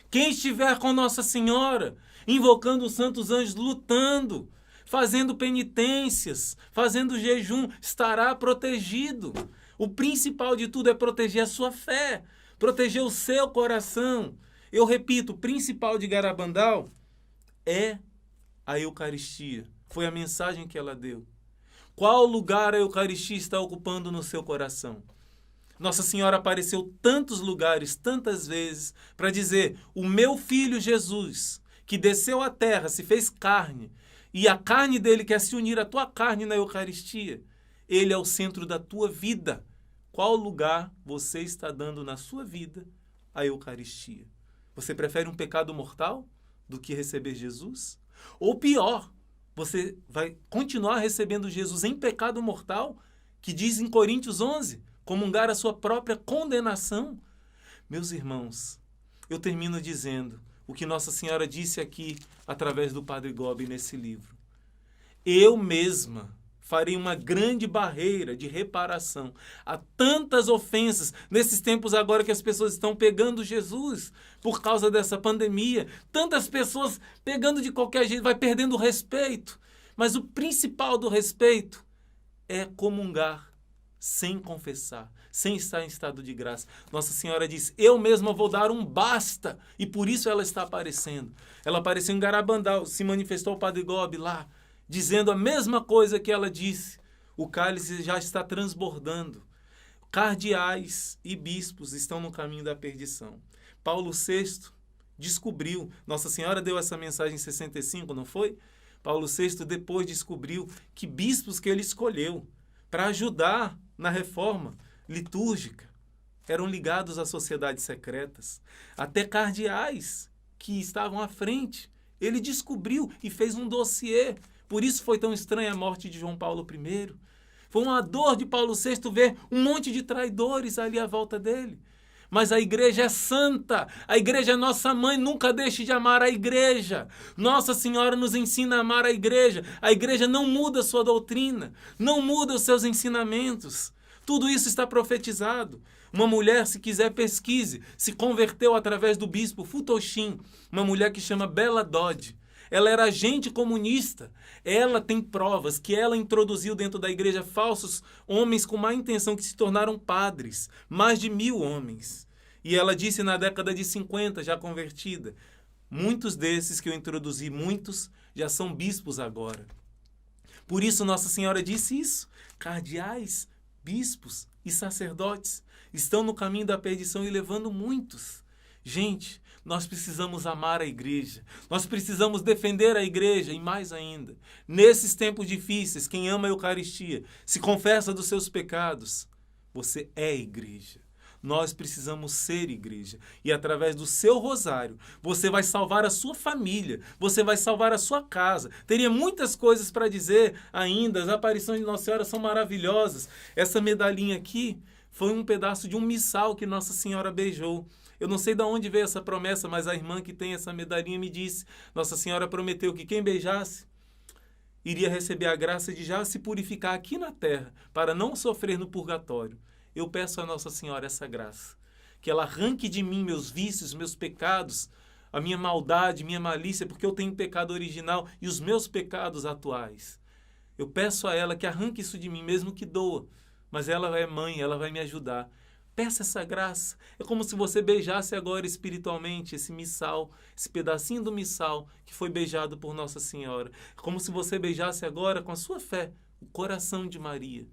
Quem estiver com Nossa Senhora, invocando os santos anjos, lutando, fazendo penitências, fazendo jejum, estará protegido. O principal de tudo é proteger a sua fé, proteger o seu coração. Eu repito, o principal de Garabandal é a Eucaristia. Foi a mensagem que ela deu. Qual lugar a Eucaristia está ocupando no seu coração? Nossa Senhora apareceu tantos lugares, tantas vezes, para dizer, o meu filho Jesus, que desceu à terra, se fez carne, e a carne dele quer se unir à tua carne na Eucaristia. Ele é o centro da tua vida. Qual lugar você está dando na sua vida à Eucaristia? Você prefere um pecado mortal do que receber Jesus? Ou pior, você vai continuar recebendo Jesus em pecado mortal, que diz em Coríntios 11, comungar a sua própria condenação? Meus irmãos, eu termino dizendo o que Nossa Senhora disse aqui através do Padre Gobi nesse livro. Eu mesma farei uma grande barreira de reparação a tantas ofensas nesses tempos agora que as pessoas estão pegando Jesus por causa dessa pandemia. Tantas pessoas pegando de qualquer jeito, vai perdendo o respeito. Mas o principal do respeito é comungar sem confessar, sem estar em estado de graça. Nossa Senhora diz, eu mesma vou dar um basta, e por isso ela está aparecendo. Ela apareceu em Garabandal, se manifestou o Padre Gobi lá, dizendo a mesma coisa que ela disse. O cálice já está transbordando. Cardeais e bispos estão no caminho da perdição. Paulo VI descobriu, Nossa Senhora deu essa mensagem em 65, não foi? Paulo VI depois descobriu que bispos que ele escolheu para ajudar na reforma litúrgica eram ligados a sociedades secretas. Até cardeais que estavam à frente. Ele descobriu e fez um dossiê. Por isso foi tão estranha a morte de João Paulo I. Foi uma dor de Paulo VI ver um monte de traidores ali à volta dele. Mas a igreja é santa, a igreja é nossa mãe, nunca deixe de amar a igreja. Nossa Senhora nos ensina a amar a igreja não muda a sua doutrina, não muda os seus ensinamentos. Tudo isso está profetizado. Uma mulher, se quiser, pesquise, se converteu através do bispo Futoxin, uma mulher que chama Bela Dodge. Ela era agente comunista. Ela tem provas que ela introduziu dentro da igreja falsos homens com má intenção que se tornaram padres. Mais de 1000 homens. E ela disse na década de 50, já convertida, muitos desses que eu introduzi, muitos já são bispos agora. Por isso Nossa Senhora disse isso. Cardeais, bispos e sacerdotes estão no caminho da perdição e levando muitos. Gente, nós precisamos amar a igreja. Nós precisamos defender a igreja e mais ainda. Nesses tempos difíceis, quem ama a Eucaristia, se confessa dos seus pecados, você é igreja. Nós precisamos ser igreja. E através do seu rosário, você vai salvar a sua família, você vai salvar a sua casa. Teria muitas coisas para dizer ainda. As aparições de Nossa Senhora são maravilhosas. Essa medalhinha aqui foi um pedaço de um missal que Nossa Senhora beijou. Eu não sei de onde veio essa promessa, mas a irmã que tem essa medalhinha me disse: Nossa Senhora prometeu que quem beijasse iria receber a graça de já se purificar aqui na terra, para não sofrer no purgatório. Eu peço a Nossa Senhora essa graça, que ela arranque de mim meus vícios, meus pecados, a minha maldade, minha malícia, porque eu tenho pecado original e os meus pecados atuais. Eu peço a ela que arranque isso de mim, mesmo que doa, mas ela é mãe, ela vai me ajudar. Peça essa graça. É como se você beijasse agora espiritualmente esse missal, esse pedacinho do missal que foi beijado por Nossa Senhora. É como se você beijasse agora com a sua fé o coração de Maria.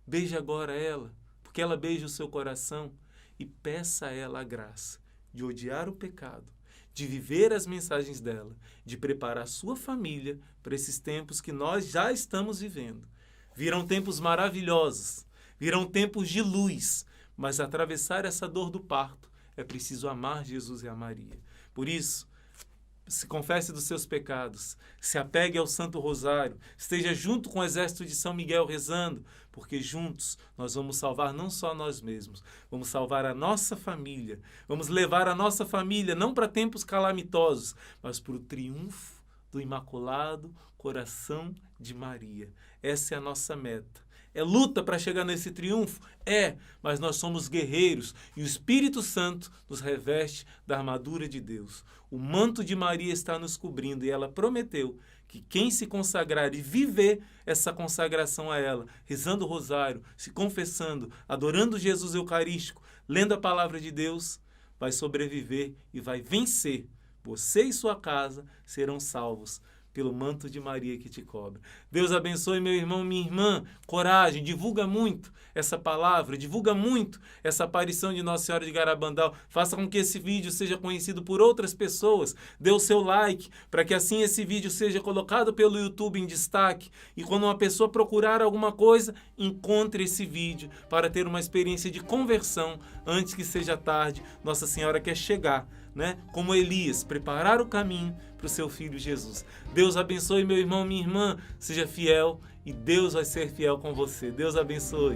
Beije agora ela, porque ela beija o seu coração, e peça a ela a graça de odiar o pecado, de viver as mensagens dela, de preparar a sua família para esses tempos que nós já estamos vivendo. Virão tempos maravilhosos, virão tempos de luz, mas atravessar essa dor do parto é preciso amar Jesus e a Maria. Por isso, se confesse dos seus pecados, se apegue ao Santo Rosário, esteja junto com o exército de São Miguel rezando, porque juntos nós vamos salvar não só nós mesmos, vamos salvar a nossa família, vamos levar a nossa família não para tempos calamitosos, mas para o triunfo do Imaculado Coração de Maria. Essa é a nossa meta. É luta para chegar nesse triunfo? É, mas nós somos guerreiros e o Espírito Santo nos reveste da armadura de Deus. O manto de Maria está nos cobrindo e ela prometeu que quem se consagrar e viver essa consagração a ela, rezando o rosário, se confessando, adorando Jesus Eucarístico, lendo a palavra de Deus, vai sobreviver e vai vencer. Você e sua casa serão salvos pelo manto de Maria que te cobre. Deus abençoe meu irmão, minha irmã. Coragem, divulga muito essa palavra, divulga muito essa aparição de Nossa Senhora de Garabandal. Faça com que esse vídeo seja conhecido por outras pessoas. Dê o seu like, para que assim esse vídeo seja colocado pelo YouTube em destaque. E quando uma pessoa procurar alguma coisa, encontre esse vídeo para ter uma experiência de conversão antes que seja tarde. Nossa Senhora quer chegar, como Elias, preparar o caminho para o seu filho Jesus. Deus abençoe meu irmão, minha irmã, seja fiel e Deus vai ser fiel com você. Deus abençoe.